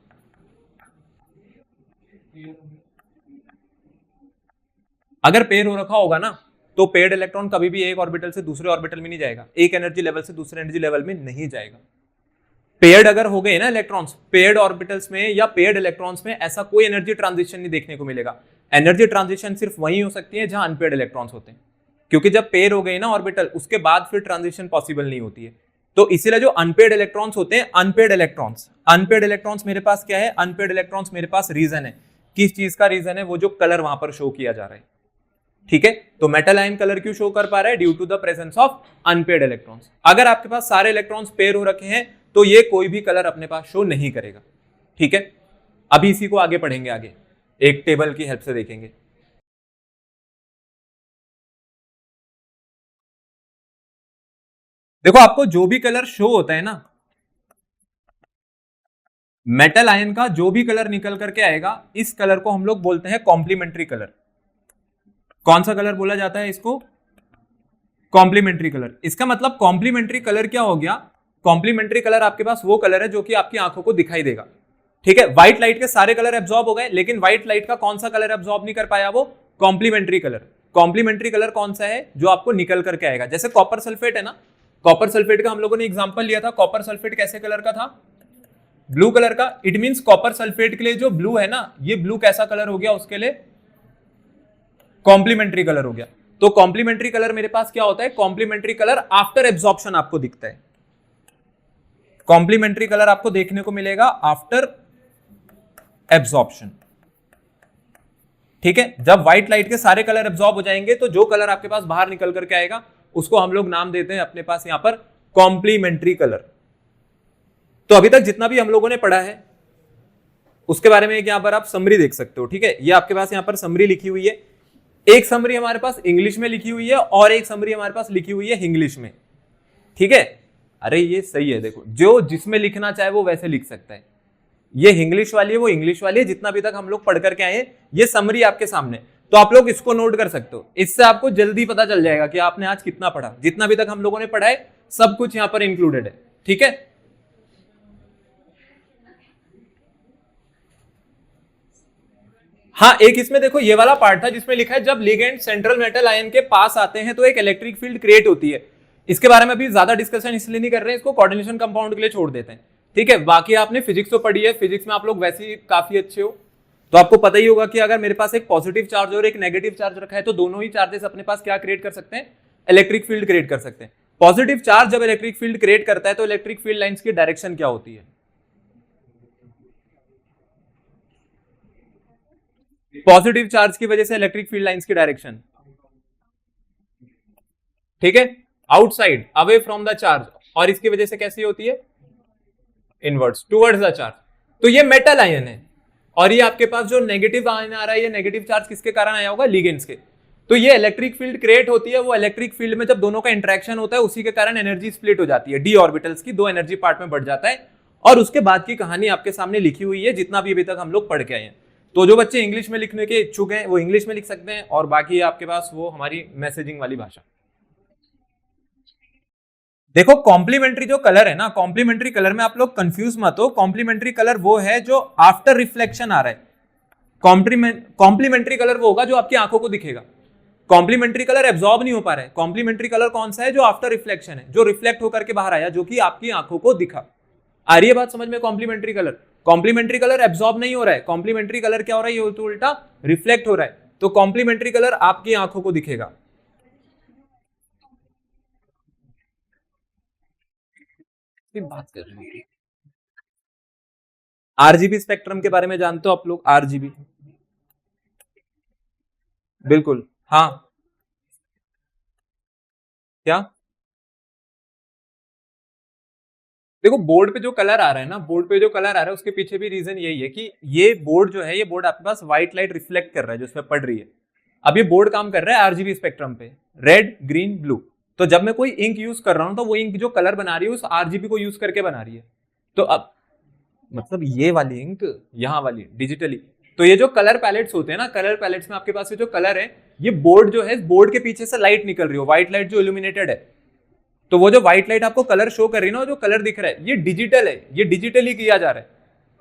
अगर पेयर हो रखा होगा ना, तो पेयर्ड इलेक्ट्रॉन कभी भी एक ऑर्बिटल से दूसरे ऑर्बिटल में नहीं जाएगा, एक एनर्जी लेवल से दूसरे एनर्जी लेवल में नहीं जाएगा। पेयर्ड अगर हो गए ना इलेक्ट्रॉन्स, पेयर्ड ऑर्बिटल्स में या पेयर्ड इलेक्ट्रॉन्स में ऐसा कोई एनर्जी ट्रांजिशन नहीं देखने को मिलेगा। एनर्जी ट्रांजिशन सिर्फ वही हो सकती है जहां अनपेयर्ड इलेक्ट्रॉन्स होते हैं, क्योंकि जब पेयर हो गए ना ऑर्बिटल, उसके बाद फिर ट्रांजिशन पॉसिबल नहीं होती है। तो इसीलिए जो अनपेयर्ड इलेक्ट्रॉन्स होते हैं, अनपेयर्ड इलेक्ट्रॉन्स मेरे पास क्या है, अनपेयर्ड इलेक्ट्रॉन्स मेरे पास रीजन है। किस चीज का रीजन है, वो जो कलर वहां पर शो किया जा रहा है, ठीक है। तो मेटल आयन कलर क्यों शो कर पा रहा है, due to the presence of unpaired electrons. अगर आपके पास सारे इलेक्ट्रॉन्स पेयर हो रखे हैं तो ये कोई भी कलर अपने पास शो नहीं करेगा, ठीक है। अभी इसी को आगे पढ़ेंगे, आगे एक टेबल की हेल्प से देखेंगे। देखो, आपको जो भी कलर शो होता है ना, मेटल आयन का जो भी कलर निकल करके आएगा, इस कलर को हम लोग बोलते हैं कॉम्प्लीमेंट्री कलर। कौन सा कलर बोला जाता है इसको, कॉम्प्लीमेंट्री कलर। इसका मतलब कॉम्प्लीमेंट्री कलर क्या हो गया, कॉम्प्लीमेंट्री कलर आपके पास वो कलर है जो कि आपकी आंखों को दिखाई देगा, ठीक है। व्हाइट लाइट के सारे कलर एब्जॉर्ब हो गए, लेकिन व्हाइट लाइट का कौन सा कलर एब्जॉर्ब नहीं कर पाया, वो कॉम्प्लीमेंट्री कलर। कॉम्प्लीमेंट्री कलर कौन सा है, जो आपको निकल करके आएगा। जैसे कॉपर सल्फेट है ना, कॉपर सल्फेट का हम लोगों ने एग्जांपल लिया था। कॉपर सल्फेट कैसे कलर का था, ब्लू कलर का, इट मींस कॉपर सल्फेट के लिए जो ब्लू है ना, ये ब्लू कैसा कलर हो गया, उसके लिए कॉम्प्लीमेंट्री कलर हो गया। तो कॉम्प्लीमेंट्री कलर मेरे पास क्या होता है, कॉम्प्लीमेंट्री कलर आफ्टर एब्जॉर्प्शन आपको दिखता है। कॉम्प्लीमेंट्री कलर आपको देखने को मिलेगा आफ्टर एब्जॉर्प्शन, ठीक है। जब व्हाइट लाइट के सारे कलर एब्जॉर्ब हो जाएंगे तो जो कलर आपके पास बाहर निकल करके आएगा उसको हम लोग नाम देते हैं अपने पास यहां पर कॉम्प्लीमेंट्री कलर। तो अभी तक जितना भी हम लोगों ने पढ़ा है उसके बारे में यहां पर आप समरी देख सकते हो, ठीक है। ये आपके पास यहां पर समरी लिखी हुई है, एक समरी हमारे पास इंग्लिश में लिखी हुई है और एक समरी हमारे पास लिखी हुई है इंग्लिश में, ठीक है। अरे ये सही है, देखो जो जिसमें लिखना चाहे वो वैसे लिख सकता है। ये इंग्लिश वाली है, वो इंग्लिश वाली है, जितना भी तक हम लोग पढ़ करके आए हैं ये समरी आपके सामने। तो आप लोग इसको नोट कर सकते हो, इससे आपको जल्दी पता चल जाएगा कि आपने आज कितना पढ़ा। जितना भी तक हम लोगों ने पढ़ा है सब कुछ यहां पर इंक्लूडेड है, ठीक है। हाँ, एक इसमें देखो ये वाला पार्ट था जिसमें लिखा है जब लिगेंड सेंट्रल मेटल आयन के पास आते हैं तो एक इलेक्ट्रिक फील्ड क्रिएट होती है। इसके बारे में अभी ज्यादा डिस्कशन इसलिए नहीं कर रहे हैं, इसको कोऑर्डिनेशन कंपाउंड के लिए छोड़ देते हैं, ठीक है। बाकी आपने फिजिक्स तो पढ़ी है, फिजिक्स में आप लोग वैसे ही काफी अच्छे हो, तो आपको पता ही होगा कि अगर मेरे पास एक पॉजिटिव चार्ज और एक नेगेटिव चार्ज रखा है तो दोनों ही चार्जेस अपने पास क्या क्रिएट कर सकते हैं, इलेक्ट्रिक फील्ड क्रिएट कर सकते हैं। पॉजिटिव चार्ज जब इलेक्ट्रिक फील्ड क्रिएट करता है तो इलेक्ट्रिक फील्ड लाइंस की डायरेक्शन क्या होती है, पॉजिटिव चार्ज की वजह से इलेक्ट्रिक फील्ड लाइंस की डायरेक्शन, ठीक है, outside, away from the charge, और इसकी वजह से कैसी होती है, इनवर्ट्स, टुवर्ड्स द चार्ज। तो ये मेटल आयन है और ये आपके पास जो नेगेटिव आयन आ रहा है, ये नेगेटिव चार्ज किसके कारण आया होगा, लिगेंड्स के। तो ये इलेक्ट्रिक फील्ड क्रिएट होती है, वो इलेक्ट्रिक फील्ड में जब दोनों का इंटरेक्शन होता है उसी के कारण एनर्जी स्प्लिट हो जाती है, डी ऑर्बिटल्स की दो एनर्जी पार्ट में बढ़ जाता है, और उसके बाद की कहानी आपके सामने लिखी हुई है जितना भी अभी तक हम लोग पढ़ के आए हैं। तो जो बच्चे इंग्लिश में लिखने के इच्छुक हैं वो इंग्लिश में लिख सकते हैं, और बाकी आपके पास वो हमारी मैसेजिंग वाली भाषा। देखो कॉम्प्लीमेंट्री जो कलर है ना, कॉम्प्लीमेंट्री कलर में आप लोग कंफ्यूज मत हो। कॉम्प्लीमेंट्री कलर वो है जो आफ्टर रिफ्लेक्शन आ रहा है। कॉम्प्लीमेंट्री कलर वो होगा जो आपकी आंखों को दिखेगा। कॉम्प्लीमेंट्री कलर एब्जॉर्ब नहीं हो पा रहा है। कॉम्प्लीमेंट्री कलर कौन सा है, जो आफ्टर रिफ्लेक्शन है, जो रिफ्लेक्ट होकर के बाहर आया, जो कि आपकी आंखों को दिखा। आ रही है बात समझ में, complementary colour. Complementary colour absorb नहीं हो रहा है, कॉम्प्लीमेंट्री कलर क्या हो रहा है, ये तो उल्टा रिफ्लेक्ट हो रहा है। तो कॉम्प्लीमेंट्री कलर आपकी आंखों को दिखेगा। बात कर रहे हैं आरजीबी स्पेक्ट्रम के बारे में, जानते हो आप लोग आरजीबी? बिल्कुल, हाँ। क्या? देखो बोर्ड पे जो कलर आ रहा है ना, बोर्ड पे जो कलर आ रहा है उसके पीछे भी रीजन यही है कि ये बोर्ड जो है, ये बोर्ड आपके पास व्हाइट लाइट रिफ्लेक्ट कर रहा है जो उसमें पड़ रही है। अब ये बोर्ड काम कर रहा है आरजीबी स्पेक्ट्रम पे, रेड ग्रीन ब्लू। तो जब मैं कोई इंक यूज कर रहा हूं तो वो इंक जो कलर बना रही है उस आरजीबी को यूज करके बना रही है। तो अब मतलब ये वाली इंक, यहाँ वाली डिजिटली, तो ये जो कलर पैलेट्स होते हैं ना, कलर पैलेट्स में आपके पास ये जो कलर है, ये बोर्ड जो है, बोर्ड के पीछे से लाइट निकल रही हो, व्हाइट लाइट जो इल्यूमिनेटेड है, तो वो जो व्हाइट लाइट आपको कलर शो कर रही है ना, जो कलर दिख रहा है, ये डिजिटल है, ये डिजिटली किया जा रहा है।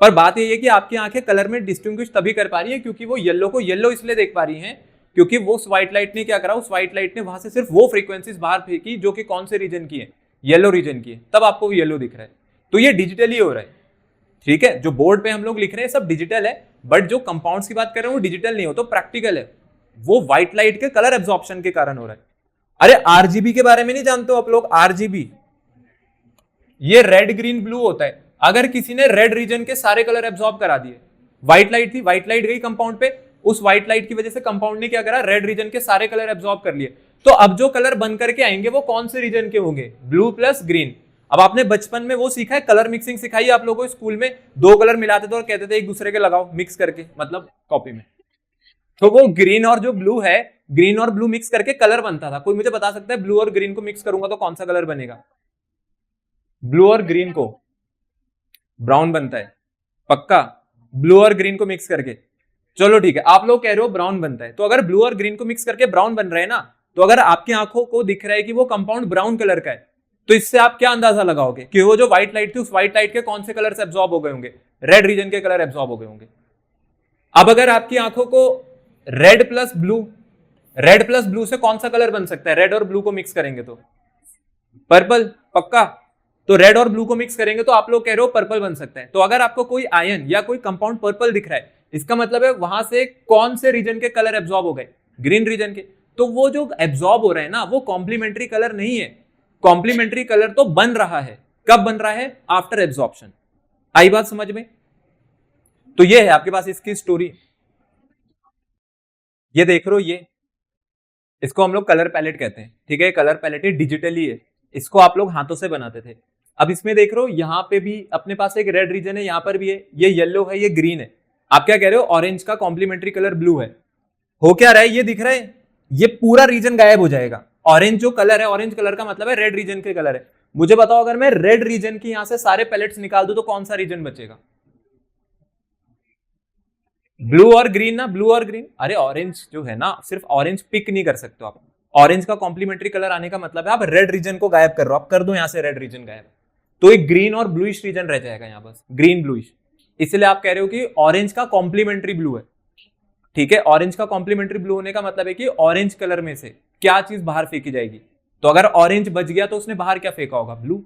पर बात ये है कि आपकी आंखें कलर में डिस्टिंग्विश तभी कर पा रही है क्योंकि वो येलो को येलो इसलिए देख पा रही हैं क्योंकि वो उस व्हाइट लाइट ने क्या करा, उस व्हाइट लाइट ने वहां से सिर्फ वो फ्रीक्वेंसीज बाहर फेंकी जो कि कौन से रीजन की है, येलो रीजन की है, तब आपको वो येलो दिख रहा है। तो ये डिजिटली हो रहा है, ठीक है। जो बोर्ड पे हम लोग लिख रहे हैं सब डिजिटल है, बट जो कंपाउंड्स की बात कर रहे हैं वो डिजिटल नहीं हो, तो प्रैक्टिकल है, वो व्हाइट लाइट के कलर एब्जॉर्प्शन के कारण हो रहा है। अरे आरजीबी के बारे में नहीं जानते हो आप लोग? आरजीबी ये रेड ग्रीन ब्लू होता है। अगर किसी ने रेड रीजन के सारे कलर एब्जॉर्ब करा दिए, व्हाइट लाइट थी, व्हाइट लाइट गई कंपाउंड पे, उस व्हाइट लाइट की वजह से कंपाउंड ने क्या करा, रेड रीजन के सारे कलर एब्जॉर्ब कर लिए, तो अब जो कलर बन करके आएंगे वो कौन से रीजन के होंगे, ब्लू प्लस ग्रीन। अब आपने बचपन में वो सीखा है, कलर मिक्सिंग सिखाई आप लोगों को स्कूल में, दो कलर मिलाते थे और कहते थे एक दूसरे के लगाओ मिक्स करके, मतलब कॉपी में। तो वो ग्रीन और जो ब्लू है, ग्रीन और ब्लू मिक्स करके कलर बनता था। कोई मुझे बता सकता है ब्लू और ग्रीन को मिक्स करूंगा तो कौन सा कलर बनेगा? ब्लू और ग्रीन को ब्राउन बनता है, पक्का? ब्लू और ग्रीन को मिक्स करके, चलो ठीक है, आप लोग कह रहे हो ब्राउन बनता है, तो अगर ब्लू और ग्रीन को मिक्स करके ब्राउन बन रहे हैं ना, तो अगर आपकी आंखों को दिख रहा है कि वो कंपाउंड ब्राउन कलर का है, तो इससे आप क्या अंदाजा लगाओगे कि वो जो व्हाइट लाइट थी उस व्हाइट लाइट के कौन से कलर से एब्जॉर्ब हो गए होंगे? रेड रीजन के कलर एब्जॉर्ब हो गए होंगे। अब अगर आपकी आंखों को रेड प्लस ब्लू से कौन सा कलर बन सकता है? रेड और ब्लू को मिक्स करेंगे तो पर्पल, पक्का? तो रेड और ब्लू को मिक्स करेंगे तो आप लोग कह रहे हो पर्पल बन सकता है। तो अगर आपको कोई आयन या कोई कंपाउंड पर्पल दिख रहा है, इसका मतलब है वहां से कौन से रीजन के कलर एब्जॉर्ब हो गए, ग्रीन रीजन के। तो वो जो एब्जॉर्ब हो रहे हैं ना, वो कॉम्प्लीमेंट्री कलर नहीं है। कॉम्प्लीमेंट्री कलर तो बन रहा है, कब बन रहा है, आफ्टर एब्जॉर्प्शन। आई बात समझ में? तो ये है आपके पास इसकी स्टोरी। ये देख रहे हो, ये इसको हम लोग कलर पैलेट कहते हैं, ठीक है। कलर पैलेट ही डिजिटली है, इसको आप लोग हाथों से बनाते थे। अब इसमें देख रहे हो, यहाँ पे भी अपने पास एक रेड रीजन है, यहाँ पर भी है, ये येलो है, ये ग्रीन है। आप क्या कह रहे हो, ऑरेंज का कॉम्प्लीमेंट्री कलर ब्लू है। हो क्या रहा है, ये दिख रहा है, ये पूरा रीजन गायब हो जाएगा। ऑरेंज जो कलर है, ऑरेंज कलर का मतलब है रेड रीजन के कलर है। मुझे बताओ, अगर मैं रेड रीजन की यहां से सारे पैलेट्स निकाल दूं तो कौन सा रीजन बचेगा? ब्लू और ग्रीन ना, ब्लू और ग्रीन। अरे ऑरेंज जो है ना, सिर्फ ऑरेंज पिक नहीं कर सकते आप। ऑरेंज का कॉम्प्लीमेंट्री कलर आने का मतलब है आप रेड रीजन को गायब कर रहे हो। आप कर दो यहां से रेड रीजन गायब, तो एक ग्रीन और ब्लूइश रीजन रह जाएगा यहां, बस ग्रीन ब्लूइश। इसलिए आप कह रहे हो कि ऑरेंज का कॉम्प्लीमेंट्री ब्लू है, ठीक है। ऑरेंज का कॉम्प्लीमेंट्री ब्लू होने का मतलब है कि ऑरेंज कलर में से क्या चीज बाहर फेंकी जाएगी। तो अगर ऑरेंज बच गया तो उसने बाहर क्या फेंका होगा, ब्लू।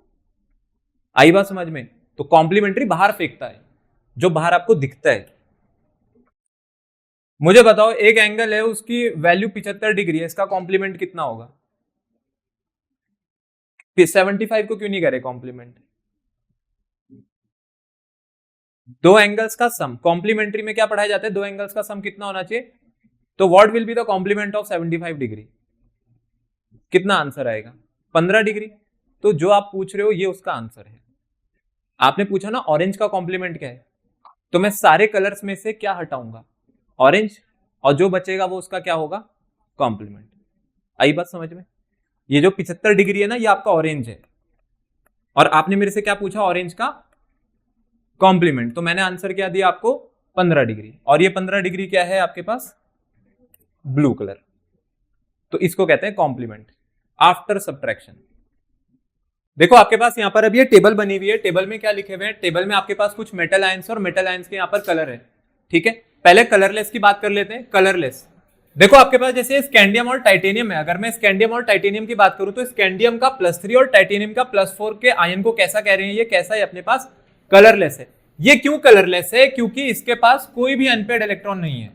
आई बात समझ में? तो कॉम्प्लीमेंट्री बाहर फेंकता है, जो बाहर आपको दिखता है। मुझे बताओ, एक एंगल है, उसकी वैल्यू 75 डिग्री है, इसका कॉम्प्लीमेंट कितना होगा? 75 को क्यों नहीं करे कॉम्प्लीमेंट? दो एंगल्स का सम, कॉम्प्लीमेंट्री में क्या पढ़ाया जाता है, दो एंगल्स का सम कितना होना चाहिए। तो what will be the complement of 75 degree? कितना आंसर आएगा? 15 डिग्री। तो जो आप पूछ रहे हो ये उसका आंसर है। आपने पूछा ना ऑरेंज का कॉम्प्लीमेंट क्या है, तो मैं सारे कलर्स में से क्या हटाऊंगा, ऑरेंज, और जो बचेगा वो उसका क्या होगा, कॉम्प्लीमेंट। आई बात समझ में? ये जो 75 डिग्री है ना, ये आपका ऑरेंज है, और आपने मेरे से क्या पूछा, ऑरेंज का कॉम्प्लीमेंट। तो मैंने आंसर क्या दिया आपको, 15 डिग्री। और ये 15 डिग्री क्या है आपके पास, ब्लू कलर। तो इसको कहते हैं कॉम्प्लीमेंट आफ्टर सब्ट्रैक्शन। देखो आपके पास यहां पर अभी ये टेबल बनी हुई है, टेबल में क्या लिखे हुए हैं, टेबल में आपके पास कुछ मेटल आयंस और मेटल आयंस के यहां पर कलर है, ठीक है। पहले कलरलेस की बात कर लेते हैं। कलरलेस, देखो आपके पास जैसे स्कैंडियम और टाइटेनियम है। अगर मैं स्कैंडियम और टाइटेनियम की बात करूं तो स्कैंडियम का +3 और टाइटेनियम का +4 के आयन को कैसा कह रहे हैं, ये कैसा है अपने पास, कलरलेस है। ये क्यों कलरलेस है, क्योंकि इसके पास कोई भी अनपेयर्ड इलेक्ट्रॉन नहीं है,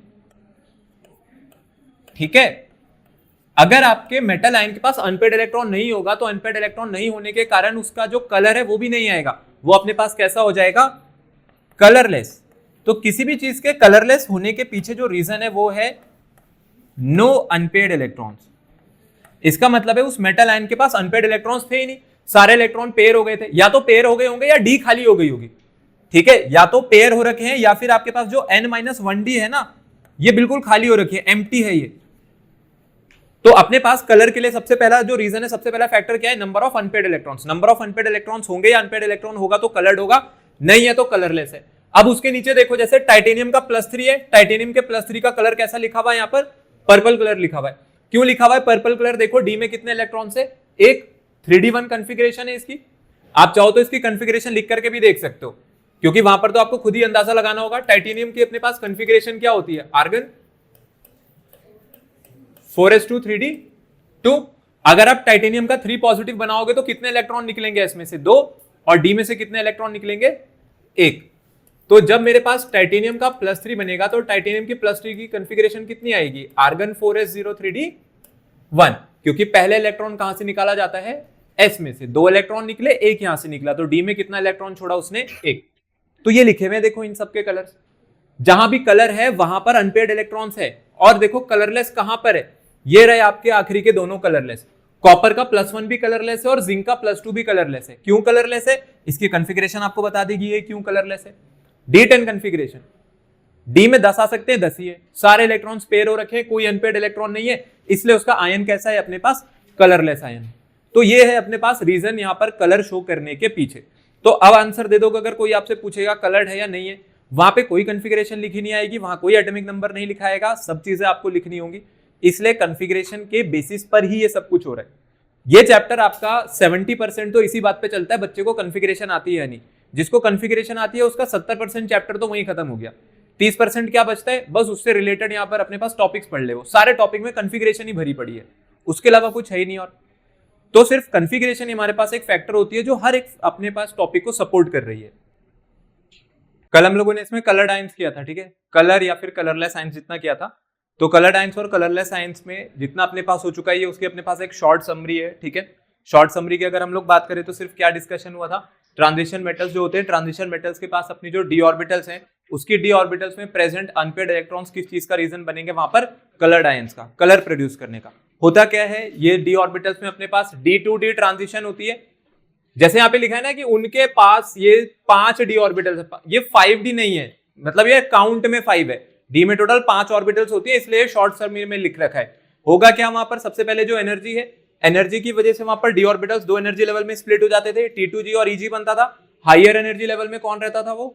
ठीक है। अगर आपके मेटल आयन के पास अनपेयर्ड इलेक्ट्रॉन नहीं होगा तो अनपेयर्ड इलेक्ट्रॉन नहीं होने के कारण उसका जो कलर है वो भी नहीं आएगा, वो अपने पास कैसा हो जाएगा, कलरलेस। तो किसी भी चीज के कलरलेस होने के पीछे जो रीजन है वो है नो अनपेयर्ड इलेक्ट्रॉन्स। इसका मतलब है उस मेटल आयन के पास अनपेयर्ड इलेक्ट्रॉन्स थे ही नहीं, सारे इलेक्ट्रॉन पेयर हो गए थे। या तो पेयर हो गए होंगे या डी खाली हो गई होगी, ठीक है। या तो पेयर हो रखे हैं या फिर आपके पास जो n-1d है ना, ये बिल्कुल खाली हो रखी है, एम्प्टी है ये। तो अपने पास कलर के लिए सबसे पहला जो रीजन है, सबसे पहला फैक्टर क्या है, number of unpaired electrons. Number of unpaired electrons होंगे या अनपेयर्ड इलेक्ट्रॉन होगा तो कलर्ड होगा, नहीं है तो कलरलेस है। अब उसके नीचे देखो, जैसे टाइटेनियम का +3 है, टाइटेनियम के +3 का कलर कैसा लिखा हुआ है, यहां पर पर्पल कलर लिखा हुआ है। क्यों लिखा हुआ है पर्पल कलर, देखो डी में कितने इलेक्ट्रॉन्स है, एक 3d1 कॉन्फ़िगरेशन है इसकी। आप चाहो तो इसकी कॉन्फ़िगरेशन लिख करके भी देख सकते हो, क्योंकि वहां पर तो आपको खुद ही अंदाजा लगाना होगा। टाइटेनियम की अपने पास कॉन्फ़िगरेशन क्या होती है, आर्गन 4s2 3d2। अगर आप टाइटेनियम का 3 पॉजिटिव बनाओगे तो कितने इलेक्ट्रॉन निकलेंगे, इसमें से 2, और डी में से कितने इलेक्ट्रॉन निकलेंगे, 1। तो जब मेरे पास टाइटेनियम का +3 बनेगा तो टाइटेनियम की +3 की कॉन्फ़िगरेशन कितनी आएगी, आर्गन 4s0 3d1, क्योंकि पहले इलेक्ट्रॉन कहां से निकाला जाता है, s में से। 2 इलेक्ट्रॉन निकले, 1 यहां से निकला, तो डी में कितना इलेक्ट्रॉन छोड़ा उसने, 1। तो ये लिखे हुए देखो इन सबके कलर, जहां भी कलर है वहां पर अनपेयर्ड इलेक्ट्रॉन्स है। और देखो कलरलेस कहां पर है, ये रहे आपके आखिरी के दोनों कलरलेस। कॉपर का +1 भी कलरलेस है और जिंक का +2 भी कलरलेस है। क्यों कलरलेस है, इसकी कॉन्फ़िगरेशन आपको बता देगी ये क्यों कलरलेस है। D10 कॉन्फ़िगरेशन, डी में 10 आ सकते हैं, 10 ही है, सारे इलेक्ट्रॉन्स पेयर हो रखे हैं, कोई अनपेयर्ड इलेक्ट्रॉन नहीं है, इसलिए उसका आयन कैसा है अपने पास, कलरलेस आयन। तो ये है अपने पास रीजन यहां पर कलर शो करने के पीछे। तो अब आंसर दे दोगे, अगर कोई आपसे पूछेगा कलर्ड है या नहीं है, वहां पे कोई कॉन्फ़िगरेशन लिखी नहीं आएगी, वहां कोई एटॉमिक नंबर नहीं लिखा आएगा, सब चीजें आपको लिखनी होंगी। इसलिए कॉन्फ़िगरेशन के बेसिस पर ही ये सब कुछ हो रहा है। ये चैप्टर आपका 70% तो इसी बात पे चलता है, बच्चे को कॉन्फ़िगरेशन आती है या नहीं। जिसको कॉन्फ़िगरेशन आती है उसका 70% चैप्टर तो वहीं खत्म हो गया। 30% क्या बचता है, बस उससे रिलेटेड यहाँ पर अपने पास टॉपिक्स पढ़ ले, वो सारे टॉपिक में कॉन्फ़िगरेशन ही भरी पड़ी है, उसके अलावा कुछ है ही नहीं। और तो सिर्फ कॉन्फ़िगरेशन हमारे पास एक फैक्टर होती है जो हर एक अपने पास टॉपिक को सपोर्ट कर रही है। कल हम लोगों ने इसमें कलर्ड आयंस किया था, ठीक है, कलर या फिर कलरलेस आयंस जितना किया था। तो कलर्ड आयंस और कलरलेस आयंस में जितना अपने पास हो चुका है ये उसके अपने पास एक शॉर्ट समरी है, ठीक है। शॉर्ट समरी की अगर हम लोग बात करें तो सिर्फ क्या डिस्कशन हुआ था, ट्रांजिशन मेटल्स जो होते हैं, ट्रांजिशन मेटल्स के पास अपनी जो डी ऑर्बिटल्स हैं, उसकी डी ऑर्बिटल्स में प्रेजेंट अनपेयर्ड इलेक्ट्रॉन्स किस चीज का रीजन बनेंगे, वहां पर कलर्ड आयंस का, कलर प्रोड्यूस करने का। होता क्या है, ये डी ऑर्बिटल्स में अपने पास डी टू डी ट्रांजिशन होती है। जैसे यहाँ पे लिखा है ना कि उनके पास ये 5 डी ऑर्बिटल्स है, ये 5D नहीं है, मतलब ये काउंट में 5 है, डी में टोटल 5 ऑर्बिटल्स होती है, इसलिए शॉर्ट समरी में लिख रखा है। होगा क्या वहां पर, सबसे पहले जो एनर्जी है, एनर्जी की वजह से वहां पर डी ऑर्बिटल्स 2 एनर्जी लेवल में स्प्लिट हो जाते थे, T2G और EG बनता था। हायर एनर्जी लेवल में कौन रहता था, वो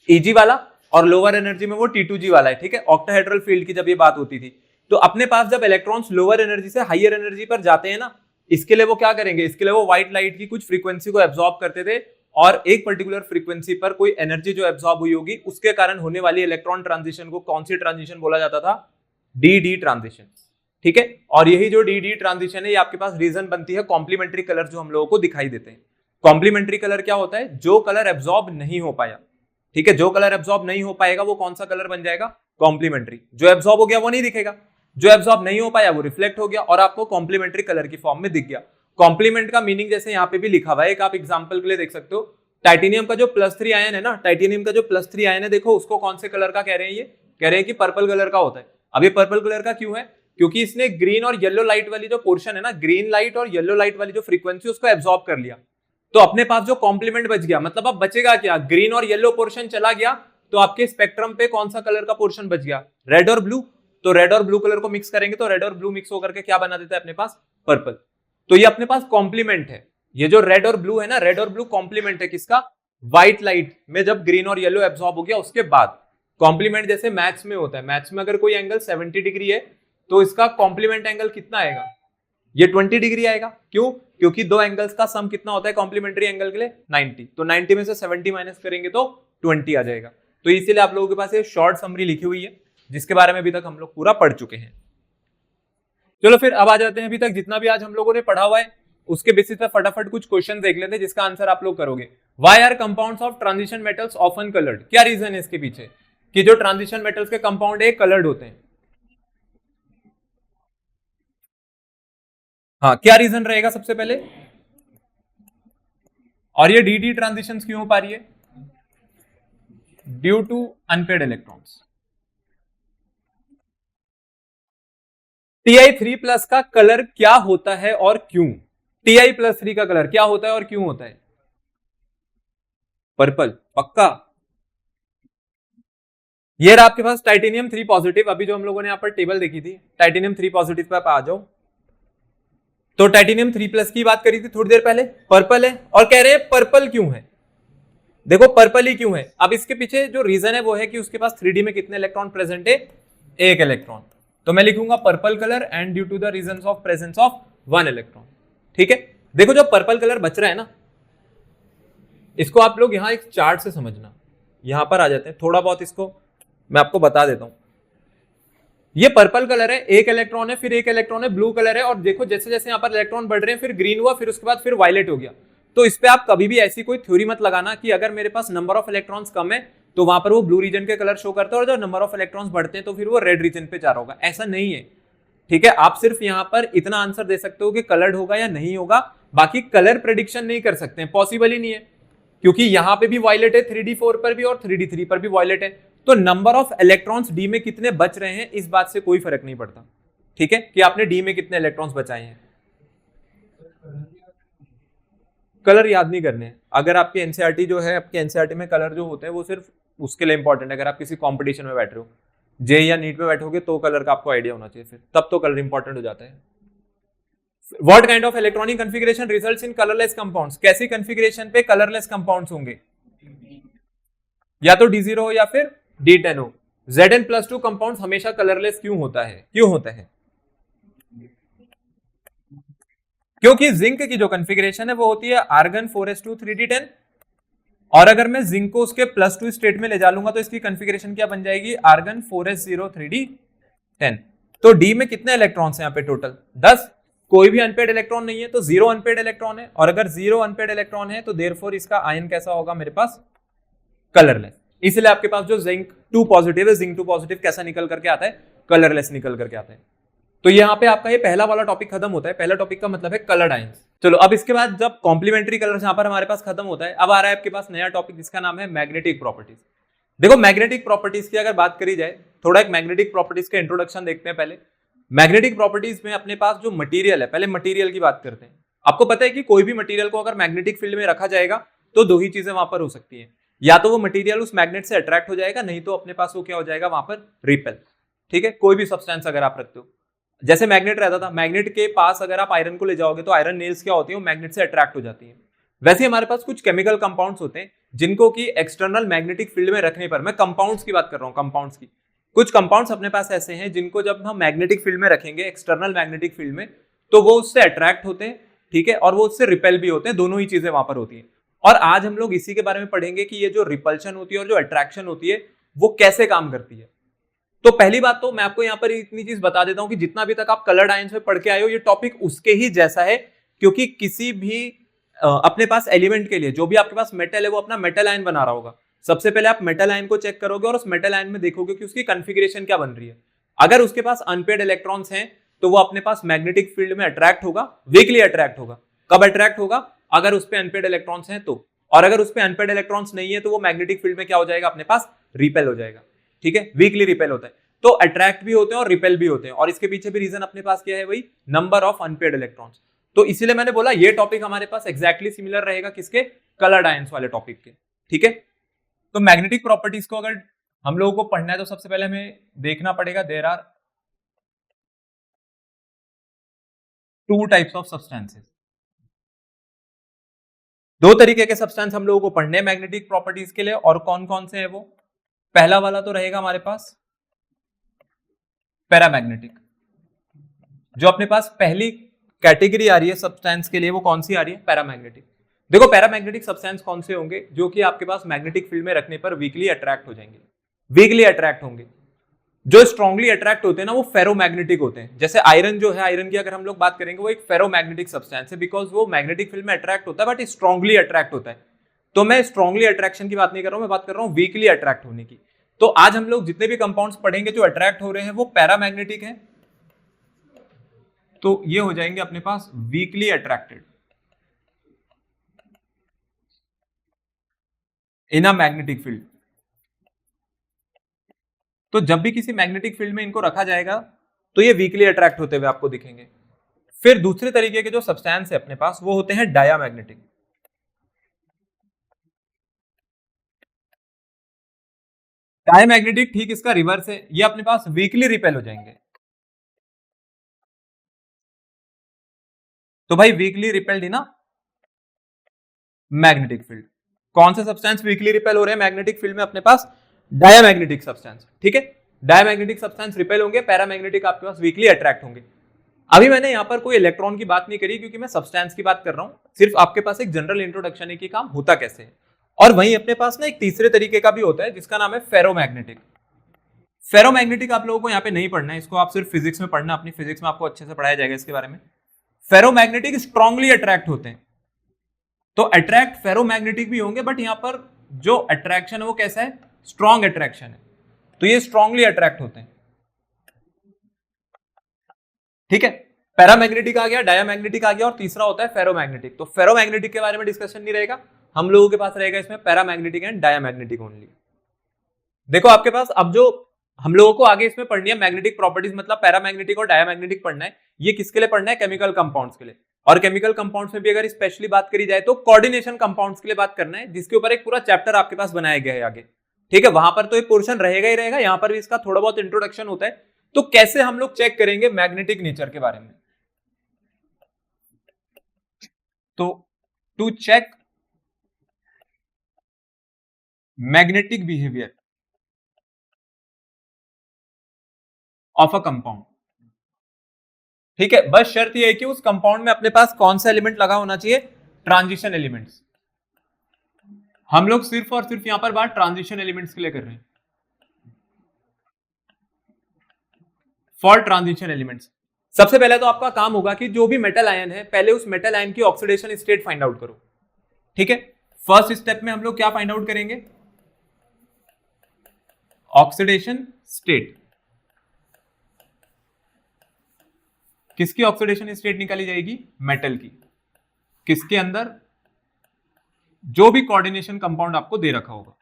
EG वाला, और लोअर एनर्जी में वो T2G वाला है, ठीक है। ऑक्टाहेड्रल फील्ड की जब ये बात होती थी, तो अपने पास जब इलेक्ट्रॉन्स लोअर एनर्जी से हायर एनर्जी पर जाते हैं ना, इसके लिए वो क्या करेंगे, इसके लिए वो व्हाइट लाइट की कुछ फ्रीक्वेंसी को एब्जॉर्ब करते थे, और एक पर्टिकुलर फ्रीक्वेंसी पर कोई एनर्जी जो एब्जॉर्ब हुई होगी उसके कारण होने वाली इलेक्ट्रॉन ट्रांजिशन को कौन सी ट्रांजिशन बोला जाता था, डी ट्रांजिशन, ठीक है। और यही जो डी ट्रांजिशन है ये आपके पास रीजन बनती है कॉम्प्लीमेंट्री कलर जो हम लोगों को दिखाई देते हैं। कॉम्प्लीमेंट्री कलर क्या होता है, जो कलर एब्जॉर्ब नहीं हो पाया, ठीक है, जो कलर एब्जॉर्ब नहीं हो पाएगा वो कौन सा कलर बन जाएगा, कॉम्प्लीमेंट्री। जो एब्जॉर्ब हो गया वो नहीं दिखेगा, जो एब्जॉर्ब नहीं हो पाया वो रिफ्लेक्ट हो गया और आपको कॉम्प्लीमेंट्री कलर की फॉर्म में दिख गया। कॉम्प्लीमेंट का मीनिंग जैसे यहाँ पे भी लिखा हुआ है, एक आप एग्जांपल के लिए देख सकते हो, टाइटेनियम का जो +3 आयन है ना, टाइटेनियम का जो +3 आयन है, देखो उसको कौन से कलर का कह रहे हैं, ये कह रहे हैं कि पर्पल कलर का होता है। अब ये पर्पल कलर का क्यों है, क्योंकि इसने ग्रीन और येलो लाइट वाली जो पोर्शन है ना, ग्रीन लाइट और येलो लाइट वाली जो फ्रीक्वेंसी उसको एब्जॉर्ब कर लिया, तो अपने पास जो कॉम्प्लीमेंट बच गया, मतलब अब बचेगा क्या, ग्रीन और येलो पोर्शन चला गया, तो आपके स्पेक्ट्रम पे कौन सा कलर का पोर्शन बच गया, रेड और ब्लू। तो रेड और ब्लू कलर को मिक्स करेंगे तो रेड और ब्लू मिक्स होकर के क्या बना देता है अपने पास, पर्पल। तो ये अपने पास कॉम्प्लीमेंट है, ये जो रेड और ब्लू है ना, रेड और ब्लू कॉम्प्लीमेंट है किसका, व्हाइट लाइट में जब ग्रीन और येलो एब्जॉर्ब हो गया उसके बाद। कॉम्प्लीमेंट जैसे मैथ्स में होता है, मैथ्स में अगर कोई एंगल 70 डिग्री है तो इसका कॉम्प्लीमेंट एंगल कितना आएगा, ये 20 डिग्री आएगा। क्यों, क्योंकि दो एंगल्स का सम कितना होता है कॉम्प्लीमेंट्री एंगल के लिए, 90। तो 90 में से 70 माइनस करेंगे तो 20 आ जाएगा। तो इसीलिए आप लोगों के पास ये शॉर्ट समरी लिखी हुई है जिसके बारे में अभी तक हम लोग पूरा पढ़ चुके हैं। चलो फिर अब आ जाते हैं अभी तक जितना भी आज हम लोगों ने पढ़ा हुआ है उसके बेसिस पे फटाफट कुछ क्वेश्चन देख लेते हैं जिसका आंसर आप लोग करोगे। Why are compounds of transition metals often coloured, क्या रीजन है इसके पीछे कि जो ट्रांजिशन मेटल्स के कंपाउंड है कलर्ड होते हैं। हाँ, क्या रीजन रहेगा सबसे पहले, और ये डी ट्रांजिशन क्यों हो पा रही है, due to unpaired electrons. Ti3+ का कलर क्या होता है और क्यों, Ti+3 का कलर क्या होता है और क्यों होता है, पर्पल, पक्का। ये रहा आपके पास टाइटेनियम 3 पॉजिटिव, अभी जो हम लोगों ने यहां पर टेबल देखी थी टाइटेनियम 3 पॉजिटिव पे आप आ जाओ। तो टाइटेनियम 3+ की बात करी थी थोड़ी देर पहले, पर्पल है, और कह रहे हैं पर्पल क्यों है, देखो पर्पल ही क्यों है। अब इसके पीछे जो रीजन है वो है कि उसके पास 3D में कितने इलेक्ट्रॉन प्रेजेंट है, एक इलेक्ट्रॉन। तो मैं लिखूंगा purple colour and due to the reason of presence of 1 electron, ठीक है। देखो जो पर्पल कलर बच रहा है ना, इसको आप लोग यहां एक चार्ट से समझना, यहां पर आ जाते हैं थोड़ा बहुत, इसको मैं आपको बता देता हूं। ये पर्पल कलर है, एक इलेक्ट्रॉन है, फिर एक इलेक्ट्रॉन है, ब्लू कलर है, और देखो जैसे जैसे यहां पर इलेक्ट्रॉन बढ़ रहे हैं फिर ग्रीन हुआ, फिर उसके बाद फिर वायलेट हो गया। तो इस पे आप कभी भी ऐसी कोई थ्योरी मत लगाना कि अगर मेरे पास नंबर ऑफ इलेक्ट्रॉन्स कम है तो वहां पर वो ब्लू रीजन के कलर शो करता है, और जब नंबर ऑफ इलेक्ट्रॉन्स बढ़ते हैं तो फिर वो रेड रीजन पे जा रहा होगा, ऐसा नहीं है, ठीक है। आप सिर्फ यहां पर इतना आंसर दे सकते हो कि कलर्ड होगा या नहीं होगा, बाकी कलर प्रेडिक्शन नहीं कर सकते, पॉसिबल ही नहीं है, क्योंकि यहां पे भी वायलेट है 3D4 पर भी और 3D3 पर भी वायलेट है। तो नंबर ऑफ इलेक्ट्रॉन्स डी में कितने बच रहे हैं इस बात से कोई फर्क नहीं पड़ता, ठीक है, कि आपने डी में कितने इलेक्ट्रॉन्स बचाए हैं। कलर याद नहीं करने, अगर आपकी एनसीईआरटी जो है, आपके एनसीईआरटी में कलर जो होते हैं वो सिर्फ उसके लिए इंपॉर्टेंट है। अगर आप किसी कंपटीशन में बैठ रहे हो, जे या नीट में बैठोगे तो कलर का आपको आइडिया होना चाहिए, फिर तब तो कलर इंपॉर्टेंट हो जाता है। What kind of electronic configuration results in colourless compounds, कैसी कॉन्फ़िगरेशन पे कलरलेस कंपाउंड्स होंगे, या तो D0 हो या फिर D10 हो। Zn+2 कंपाउंड्स हमेशा कलरलेस क्यों होता है, क्यों होता है, क्योंकि जिंक की जो कॉन्फ़िगरेशन है वो होती है आर्गन 4s2 3d10, और अगर मैं जिंक को उसके +2 स्टेट में ले जा लूंगा तो इसकी कॉन्फ़िगरेशन क्या बन जाएगी, आर्गन 4s0 3d10। तो डी में कितने इलेक्ट्रॉन्स हैं यहाँ पे टोटल 10, कोई भी अनपेड इलेक्ट्रॉन नहीं है तो जीरो अनपेड इलेक्ट्रॉन है, और अगर जीरो अनपेड इलेक्ट्रॉन है तो देयरफॉर इसका आयन कैसा होगा मेरे पास, कलरलेस। इसलिए आपके पास जो जिंक 2 पॉजिटिव है, जिंक 2 पॉजिटिव कैसा निकल करके आता है, कलरलेस निकल करके आता है। तो यहाँ पे आपका ये पहला वाला टॉपिक खत्म होता है। पहला टॉपिक का मतलब है कलर्ड आयंस। चलो अब इसके बाद जब कॉम्प्लीमेंट्री कलर्स यहाँ पर हमारे पास खत्म होता है, अब आ रहा है आपके पास नया टॉपिक जिसका नाम है मैग्नेटिक प्रॉपर्टीज। देखो मैग्नेटिक प्रॉपर्टीज की अगर बात करी जाए, थोड़ा एक मैग्नेटिक प्रॉपर्टीज का इंट्रोडक्शन देखते हैं पहले। मैग्नेटिक प्रॉपर्टीज में अपने पास जो मटेरियल है, पहले मटेरियल की बात करते हैं। आपको पता है कि कोई भी मटेरियल को अगर मैग्नेटिक फील्ड में रखा जाएगा तो दो ही चीजें वहां पर हो सकती है, या तो वो मटेरियल उस मैग्नेट से अट्रैक्ट हो जाएगा, नहीं तो अपने पास वो क्या हो जाएगा वहां पर, रिपेल। ठीक है, कोई भी सब्सटेंस अगर आप रखते हो, जैसे मैग्नेट रहता था, मैग्नेट के पास अगर आप आयरन को ले जाओगे तो आयरन नेल्स क्या होती है, वो मैग्नेट से अट्रैक्ट हो जाती है। वैसे हमारे पास कुछ केमिकल कंपाउंड्स होते हैं जिनको कि एक्सटर्नल मैग्नेटिक फील्ड में रखने पर, मैं कंपाउंड्स की बात कर रहा हूं, कंपाउंड्स की, कुछ कंपाउंड्स अपने पास ऐसे हैं जिनको जब हम मैग्नेटिक फील्ड में रखेंगे, एक्सटर्नल मैग्नेटिक फील्ड में, तो वो उससे अट्रैक्ट होते हैं, ठीक है, और वो उससे रिपेल भी होते हैं, दोनों ही चीजें वहां पर होती हैं। और आज हम लोग इसी के बारे में पढ़ेंगे कि ये जो रिपल्शन होती है और जो अट्रैक्शन होती है वो कैसे काम करती है। तो पहली बात तो मैं आपको यहाँ पर इतनी चीज बता देता हूं कि जितना भी तक आप कलर्ड आयंस में पढ़ के आए हो, ये टॉपिक उसके ही जैसा है, क्योंकि किसी भी अपने पास एलिमेंट के लिए जो भी आपके पास मेटल है वो अपना मेटल आयन बना रहा होगा। सबसे पहले आप मेटल आयन को चेक करोगे और उस मेटल आयन में देखोगे कि उसकी कॉन्फ़िगरेशन क्या बन रही है। अगर उसके पास अनपेड इलेक्ट्रॉन्स हैं तो वो अपने पास मैग्नेटिक फील्ड में अट्रैक्ट होगा, वीकली अट्रैक्ट होगा। कब अट्रैक्ट होगा, अगर उस पे अनपेड इलेक्ट्रॉन्स हैं तो, और अगर उस पे अनपेड इलेक्ट्रॉन्स नहीं है तो वो मैग्नेटिक फील्ड में क्या हो जाएगा, अपने पास रिपेल हो जाएगा। ठीक है, वीकली रिपेल होता है। तो अट्रैक्ट भी होते हैं और रिपेल भी होते हैं, और इसके पीछे भी रीजन अपने पास क्या है, वही नंबर ऑफ अनपेड इलेक्ट्रॉन्स। तो इसीलिए मैंने बोला ये टॉपिक हमारे पास एक्जैक्टली सिमिलर रहेगा किसके, कलर्ड आयंस वाले टॉपिक के। ठीक है, तो मैग्नेटिक प्रॉपर्टीज को अगर हम लोगों को पढ़ना है तो सबसे पहले हमें देखना पड़ेगा there are two types of substances. दो तरीके के सब्सटेंस हम लोगों को पढ़ने हैं मैग्नेटिक प्रॉपर्टीज के लिए, और कौन कौन से हैं वो। पहला वाला तो रहेगा हमारे पास पैरामैग्नेटिक। जो अपने पास पहली कैटेगरी आ रही है सब्सटेंस के लिए, वो कौन सी आ रही है, पैरामैग्नेटिक। देखो पैरामैग्नेटिक सब्सटेंस कौन से होंगे, जो कि आपके पास मैग्नेटिक फील्ड में रखने पर वीकली अट्रैक्ट हो जाएंगे, वीकली अट्रैक्ट होंगे। जो स्ट्रांगली अट्रैक्ट होते हैं ना वो फेरोमैग्नेटिक होते हैं। जैसे आयरन जो है, आयरन की अगर हम लोग बात करेंगे, वो एक फेरोमैग्नेटिक सब्सटेंस है, बिकॉज वो मैग्नेटिक फील्ड में अट्रैक्ट होता है बट स्ट्रांगली अट्रैक्ट होता है। तो मैं स्ट्रांगली अट्रैक्शन की बात नहीं कर रहा हूं, मैं बात कर रहा हूं वीकली अट्रैक्ट होने की। तो आज हम लोग जितने भी कंपाउंड्स पढ़ेंगे जो अट्रैक्ट हो रहे हैं वो पैरामैग्नेटिक है, तो ये हो जाएंगे अपने पास weakly attracted in a magnetic field. तो जब भी किसी मैग्नेटिक फील्ड में इनको रखा जाएगा तो ये वीकली अट्रैक्ट होते हुए आपको दिखेंगे। फिर दूसरे तरीके के जो सब्सटेंस है अपने पास, वो होते हैं डायामैग्नेटिक। डायामैग्नेटिक ठीक इसका रिवर्स है, ये अपने पास वीकली रिपेल हो जाएंगे। तो भाई वीकली रिपेल्ड ना मैग्नेटिक फील्ड। कौन से सब्सटेंस वीकली रिपेल हो रहे हैं मैग्नेटिक फील्ड में अपने पास, डायामैग्नेटिक सब्सटेंस। ठीक है, डायामैग्नेटिक सब्सटेंस रिपेल होंगे, पैरामैग्नेटिक आपके पास वीकली अट्रैक्ट होंगे। अभी मैंने यहां पर कोई इलेक्ट्रॉन की बात नहीं करी क्योंकि मैं सब्सटेंस की बात कर रहा हूं, सिर्फ आपके पास एक जनरल इंट्रोडक्शन है कि काम होता कैसे है। और वहीं अपने पास ना एक तीसरे तरीके का भी होता है जिसका नाम है फेरोमैग्नेटिक। फेरोमैग्नेटिक आप लोगों को यहाँ पे नहीं पढ़ना है, इसको आप सिर्फ फिजिक्स में पढ़ना, अपनी फिजिक्स में आपको अच्छे से पढ़ाया जाएगा इसके बारे में। फेरोमैग्नेटिक स्ट्रांगली अट्रैक्ट होते हैं, तो अट्रैक्ट फेरोमैग्नेटिक भी होंगे, बट यहां पर जो अट्रैक्शन है वो कैसा है, स्ट्रॉन्ग अट्रैक्शन है, तो ये स्ट्रांगली अट्रैक्ट होते हैं। ठीक है, पैरामैग्नेटिक आ गया, डायामैग्नेटिक आ गया, और तीसरा होता है फेरोमैग्नेटिक। तो फेरोमैग्नेटिक के बारे में डिस्कशन नहीं रहेगा, हम लोगों के पास रहेगा इसमें पैरामैग्नेटिक एंड डायामैग्नेटिक ओनली। देखो आपके पास अब जो हम लोगों को आगे इसमें पढ़नी है मैग्नेटिक प्रॉपर्टीज, मतलब पैरामैग्नेटिक और डायामैग्नेटिक पढ़ना है। ये किसके लिए पढ़ना है, केमिकल कंपाउंड्स के लिए। और केमिकल कंपाउंड्स में भी अगर स्पेशली बात करी जाए तो कोऑर्डिनेशन कंपाउंड्स के लिए बात करना है, जिसके ऊपर एक पूरा चैप्टर आपके पास बनाया गया है आगे। ठीक है, वहां पर तो एक पोर्शन रहेगा ही रहेगा, यहां पर भी इसका थोड़ा बहुत इंट्रोडक्शन होता है। तो कैसे हम लोग चेक करेंगे मैग्नेटिक नेचर के बारे में, तो to check magnetic behaviour of a compound. ठीक है, बस शर्त यह है कि उस कंपाउंड में अपने पास कौन सा एलिमेंट लगा होना चाहिए, ट्रांजिशन एलिमेंट्स। हम लोग सिर्फ और सिर्फ यहां पर बात ट्रांजिशन एलिमेंट्स के लिए कर रहे हैं, फॉर ट्रांजिशन एलिमेंट्स। सबसे पहले तो आपका काम होगा कि जो भी मेटल आयन है पहले उस मेटल आयन की ऑक्सीडेशन स्टेट फाइंड आउट करो। ठीक है, फर्स्ट स्टेप में हम लोग क्या फाइंड आउट करेंगे? Oxidation state. किसकी ऑक्सीडेशन स्टेट निकाली जाएगी? मेटल की। किसके अंदर? जो भी कोऑर्डिनेशन कंपाउंड आपको दे रखा होगा।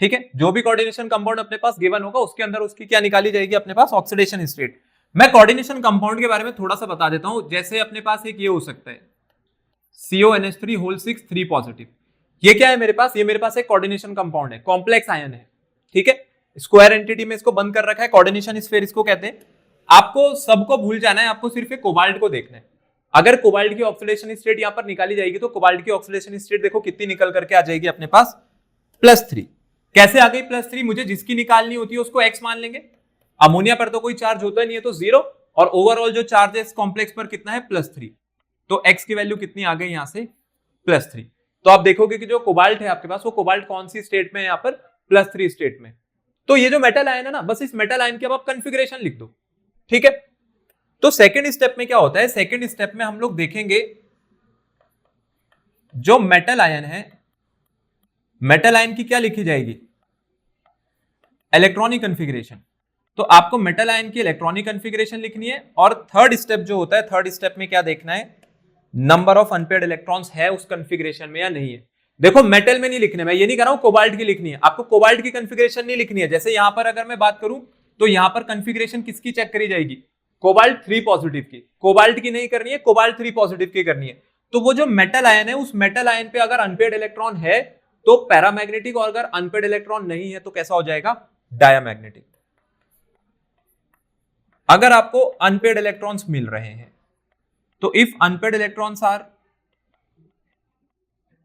ठीक है, जो भी कोऑर्डिनेशन कंपाउंड अपने पास गिवन होगा उसके अंदर उसकी क्या निकाली जाएगी? अपने पास ऑक्सीडेशन स्टेट। मैं कोऑर्डिनेशन कंपाउंड के बारे में थोड़ा सा बता देता हूं। जैसे अपने पास एक ये हो सकता है CONH3 होल 6 3 पॉजिटिव। ये क्या है मेरे पास? ये मेरे पास एक कोऑर्डिनेशन कंपाउंड है, कॉम्प्लेक्स आयन है। ठीक है, स्क्वायर एंटिटी में इसको बंद कर रखा है, कोऑर्डिनेशन स्फीयर इसको कहते हैं। आपको सबको भूल जाना है, आपको सिर्फ एक कोबाल्ट को देखना है। अगर कोबाल्ट की ऑक्सीडेशन स्टेट यहां पर निकाली जाएगी तो कोबाल्ट की ऑक्सीडेशन स्टेट देखो कितनी निकल करके आ जाएगी अपने पास? +3। कैसे आ गई +3? मुझे जिसकी निकालनी होती है उसको x मान लेंगे। अमोनिया पर तो कोई चार्ज होता नहीं है तो 0, और ओवरऑल जो चार्ज है इस कॉम्प्लेक्स पर कितना है? +3। तो x की वैल्यू कितनी आ गई यहां से? +3। तो आप देखोगे कि जो कोबाल्ट है आपके पास वो कोबाल्ट कौन सी स्टेट में है? यहां पर +3 स्टेट में। तो ये जो मेटल आयन है ना, बस इस मेटल आयन की अब आप कंफिग्रेशन लिख दो। ठीक है, तो सेकेंड स्टेप में क्या होता है? सेकेंड स्टेप में हम लोग देखेंगे जो मेटल आयन है, मेटल आयन की क्या लिखी जाएगी? Electronic configuration. तो आपको मेटल आयन की इलेक्ट्रॉनिक कन्फिग्रेशन लिखनी है। और थर्ड स्टेप जो होता है, थर्ड स्टेप में क्या देखना है? नंबर ऑफ अनपेयर्ड इलेक्ट्रॉन्स है उस कन्फिग्रेशन में या नहीं है। देखो मेटल में नहीं लिखने, मैं ये नहीं कह रहा हूं कोबाल्ट की लिखनी है, आपको कोबाल्ट की कन्फिग्रेशन नहीं लिखनी है। जैसे यहां पर अगर मैं बात करूं तो यहां पर कन्फिग्रेशन किसकी चेक करी जाएगी? कोबाल्ट 3 पॉजिटिव की। कोबाल्ट की नहीं करनी है, कोबाल्ट 3 पॉजिटिव की करनी है। तो वो जो मेटल आयन है उस मेटल आयन पे अगर अनपेयर्ड इलेक्ट्रॉन है तो पैरामैग्नेटिक, और अगर अनपेयर्ड इलेक्ट्रॉन नहीं है तो कैसा हो जाएगा? डायामैग्नेटिक। अगर आपको अनपेयर्ड इलेक्ट्रॉन्स मिल रहे हैं तो if unpaired electrons are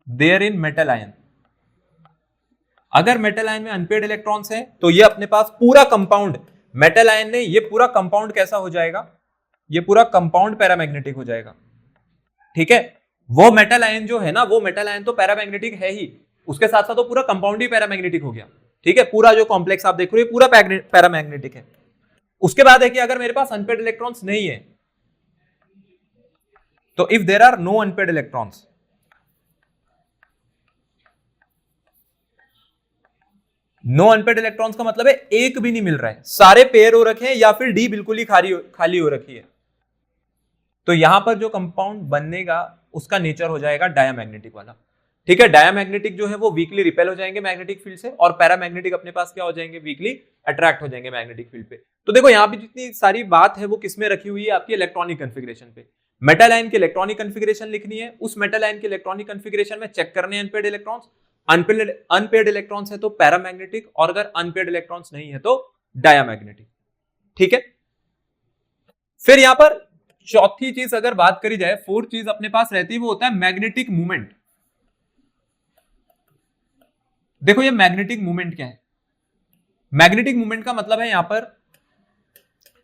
there in metal ion, अगर मेटल आयन में अनपेयर्ड इलेक्ट्रॉन्स हैं तो ये अपने पास पूरा कंपाउंड, मेटल आयन ने ये पूरा कंपाउंड कैसा हो जाएगा? ये पूरा कंपाउंड पैरामैग्नेटिक हो जाएगा। ठीक है, वो मेटल आयन जो है ना, वो मेटल आयन तो पैरामैग्नेटिक है ही, उसके साथ साथ तो पूरा कंपाउंड ही पैरामैग्नेटिक हो गया। ठीक है, पूरा जो कॉम्प्लेक्स आप देख रहे हो पूरा पैरामैग्नेटिक है। उसके बाद है कि अगर मेरे पास अनपेयर्ड इलेक्ट्रॉन्स नहीं है तो if there are no unpaired electrons, no unpaired electrons का मतलब है एक भी नहीं मिल रहा है, सारे पेयर हो रखे हैं या फिर डी बिल्कुल ही खाली हो रखी है, तो यहां पर जो कंपाउंड बनेगा उसका नेचर हो जाएगा डायामैग्नेटिक वाला। ठीक है, डायामैग्नेटिक जो है वो वीकली रिपेल हो जाएंगे मैग्नेटिक फील्ड से, और पैरामैग्नेटिक अपने पास क्या हो जाएंगे? वीकली अट्रैक्ट हो जाएंगे मैग्नेटिक फील्ड पे। तो देखो यहां पे जितनी सारी बात है वो किसमें रखी हुई है? आपकी इलेक्ट्रॉनिक कन्फिग्रेशन पे। मेटल आयन की इलेक्ट्रॉनिक कन्फिग्रेशन लिखनी है, उस मेटल आयन की इलेक्ट्रॉनिक कन्फिग्रेशन में चेक करने अनपेयर्ड इलेक्ट्रॉन्स। अनपेयर्ड इलेक्ट्रॉन्स है तो पैरामैग्नेटिक, और अगर अनपेयर्ड इलेक्ट्रॉन्स नहीं है तो डायामैग्नेटिक। ठीक है, फिर यहां पर चौथी चीज अगर बात करी जाए, फोर्थ चीज अपने पास रहती है वो होता है मैग्नेटिक मूवमेंट। देखो ये मैग्नेटिक मूवमेंट क्या है? मैग्नेटिक मूवमेंट का मतलब है यहां पर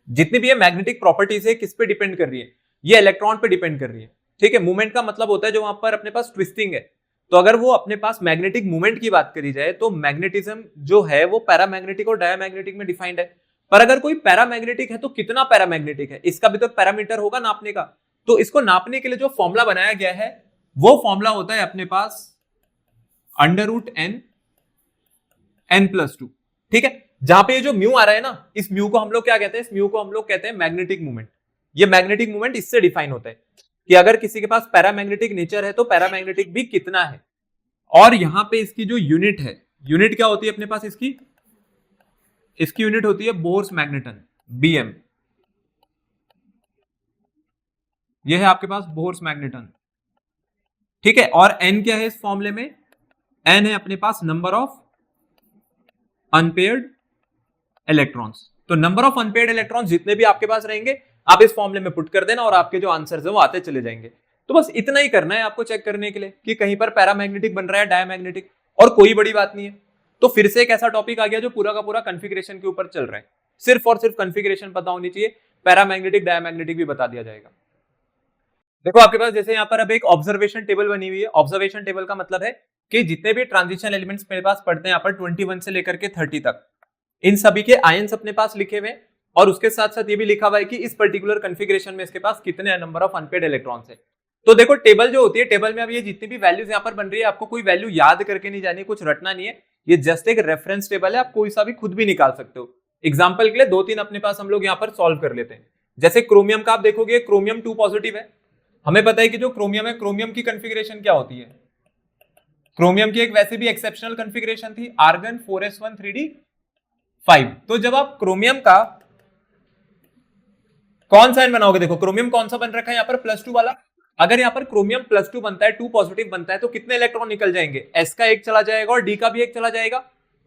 जितनी भी ये मैग्नेटिक प्रॉपर्टीज है किस पे डिपेंड कर रही है? ये इलेक्ट्रॉन पे डिपेंड कर रही है। ठीक है, मूवमेंट का मतलब होता है जो वहां पर अपने पास ट्विस्टिंग है। तो अगर वो अपने पास मैग्नेटिक मूवमेंट की बात करी जाए तो मैग्नेटिज्म जो है वो पैरामैग्नेटिक और डायामैग्नेटिक में डिफाइंड है। पर अगर कोई पैरामैग्नेटिक है तो कितना पैरामैग्नेटिक है इसका भी तो पैरामीटर होगा नापने का। तो इसको नापने के लिए जो फॉर्मूला बनाया गया है वो फॉर्मूला होता है अपने पास √n+2। ठीक है, जहां पे ये जो म्यू आ रहा है ना, इस म्यू को हम लोग क्या कहते हैं? इस म्यू को हम लोग कहते हैं मैग्नेटिक मूवमेंट। ये मैग्नेटिक मूवमेंट इससे डिफाइन होता है कि अगर किसी के पास पैरामैग्नेटिक नेचर है तो पैरामैग्नेटिक भी कितना है। और यहां पे इसकी जो यूनिट है, यूनिट क्या होती है अपने पास? इसकी यूनिट होती है बोर्स मैग्नेटन, BM। ये है आपके पास बोर्स मैग्नेटन। ठीक है, और n क्या है इस फॉर्मूले में? n है अपने पास नंबर ऑफ अनपेयर्ड इलेक्ट्रॉन्स। तो नंबर ऑफ अनपेयर्ड इलेक्ट्रॉन्स जितने भी आपके पास रहेंगे आप इस फॉर्मूले में पुट कर देना और आपके जो आंसर्स हैं वो आते चले जाएंगे। तो बस इतना ही करना है आपको चेक करने के लिए कि कहीं पर पैरामैग्नेटिक बन रहा है, डायामैग्नेटिक, और कोई बड़ी बात नहीं है। तो फिर से एक ऐसा टॉपिक आ गया जो पूरा का पूरा कन्फिग्रेशन के ऊपर चल रहा है। सिर्फ और सिर्फ कन्फिग्रेशन पता होनी चाहिए, पैरामैग्नेटिक डायामैग्नेटिक भी बता दिया जाएगा। देखो आपके पास जैसे यहाँ पर अब एक ऑब्जर्वेशन टेबल बनी हुई है। ऑब्जर्वेशन टेबल का मतलब है कि जितने भी ट्रांजिशन एलिमेंट्स मेरे पास पढ़ते हैं यहाँ पर 21 से लेकर के 30 तक, इन सभी के आयंस अपने पास लिखे हुए हैं और उसके साथ साथ ये भी लिखा हुआ है कि इस पर्टिकुलर कॉन्फ़िगरेशन में इसके पास कितने नंबर ऑफ अनपेड इलेक्ट्रॉन्स है। तो देखो टेबल जो होती है, टेबल में अब ये जितनी भी वैल्यूज यहाँ पर बन रही है, आपको कोई वैल्यू याद करके नहीं जानी, कुछ रटना नहीं है, ये जस्ट एक रेफरेंस टेबल है, आप कोई सा भी खुद भी निकाल सकते हो। एग्जाम्पल के लिए 2-3 अपने पास हम लोग यहाँ पर सॉल्व कर लेते हैं। जैसे क्रोमियम का आप देखोगे, क्रोमियम 2 पॉजिटिव है, हमें पता है कि जो क्रोमियम है, क्रोमियम की कॉन्फ़िगरेशन क्या होती है, क्रोमियम की एक वैसे भी एक्सेप्शनल कॉन्फ़िगरेशन थी, आर्गन 4s1 3d5। तो जब आप क्रोमियम का कौन सा बनाओगे, देखो क्रोमियम कौन सा बन रखा है यहाँ पर, +2 वाला। अगर यहाँ पर क्रोमियम +2 बनता है, 2 पॉजिटिव बनता है, तो कितने इलेक्ट्रॉन निकल जाएंगे, s का एक चला जाएगा और d का भी एक चला जाएगा।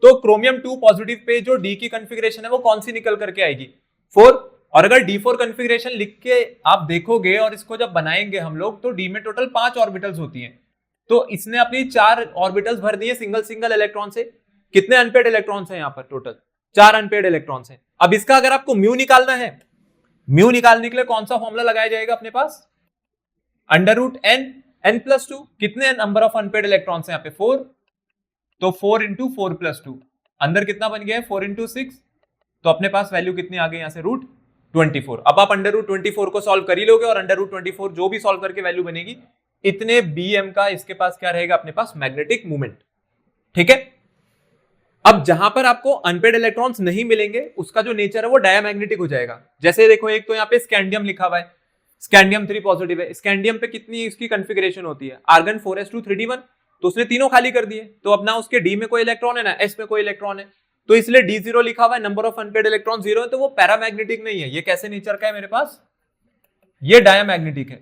तो क्रोमियम 2 पॉजिटिव पे जो d की कॉन्फ़िगरेशन है वो कौन सी निकल करके आएगी, 4। और अगर d4 कॉन्फ़िगरेशन लिख के आप देखोगे और इसको जब बनाएंगे हम लोग, तो d में टोटल 5 ऑर्बिटल्स होती हैं। तो इसने अपनी 4 ऑर्बिटल्स भर दिए सिंगल सिंगल इलेक्ट्रॉन से। कितने अनपेड इलेक्ट्रॉन्स हैं यहाँ पर, टोटल 4 अनपेड इलेक्ट्रॉन्स हैं। अब इसका अगर आपको म्यू निकालना है, म्यू निकालने के लिए कौन सा फॉर्मूला लगाया जाएगा अपने पास, √n+2। कितने नंबर ऑफ अनपेड इलेक्ट्रॉन्स हैं यहाँ पे, 4। तो 4 × 4 + 2, अंदर कितना बन गया है, 4 × 6। तो अपने पास वैल्यू कितनी आ गई यहाँ से, √24। अब आप √24 को सॉल्व कर ही लोगे और √24 जो भी सॉल्व करके वैल्यू बनेगी, इतने bm का इसके पास क्या रहेगा अपने पास, मैग्नेटिक मोमेंट। ठीक है। अब जहां पर आपको अनपेड इलेक्ट्रॉन्स नहीं मिलेंगे, उसका जो नेचर है वो डायमैग्नेटिक हो जाएगा। जैसे देखो, एक तो यहाँ पे स्कैंडियम लिखा हुआ है, स्कैंडियम 3 पॉजिटिव है। स्कैंडियम पे कितनी इसकी कॉन्फ़िगरेशन होती है, आर्गन 4s2 3d1। तो उसने तीनों खाली कर दिए, तो अब ना उसके d में कोई इलेक्ट्रॉन है ना s में कोई इलेक्ट्रॉन है, तो इसलिए d0 लिखा हुआ है, नंबर ऑफ अनपेड इलेक्ट्रॉन 0 है, तो वो पैरामैग्नेटिक नहीं है। ये कैसे नेचर का है मेरे पास, ये डायमैग्नेटिक है।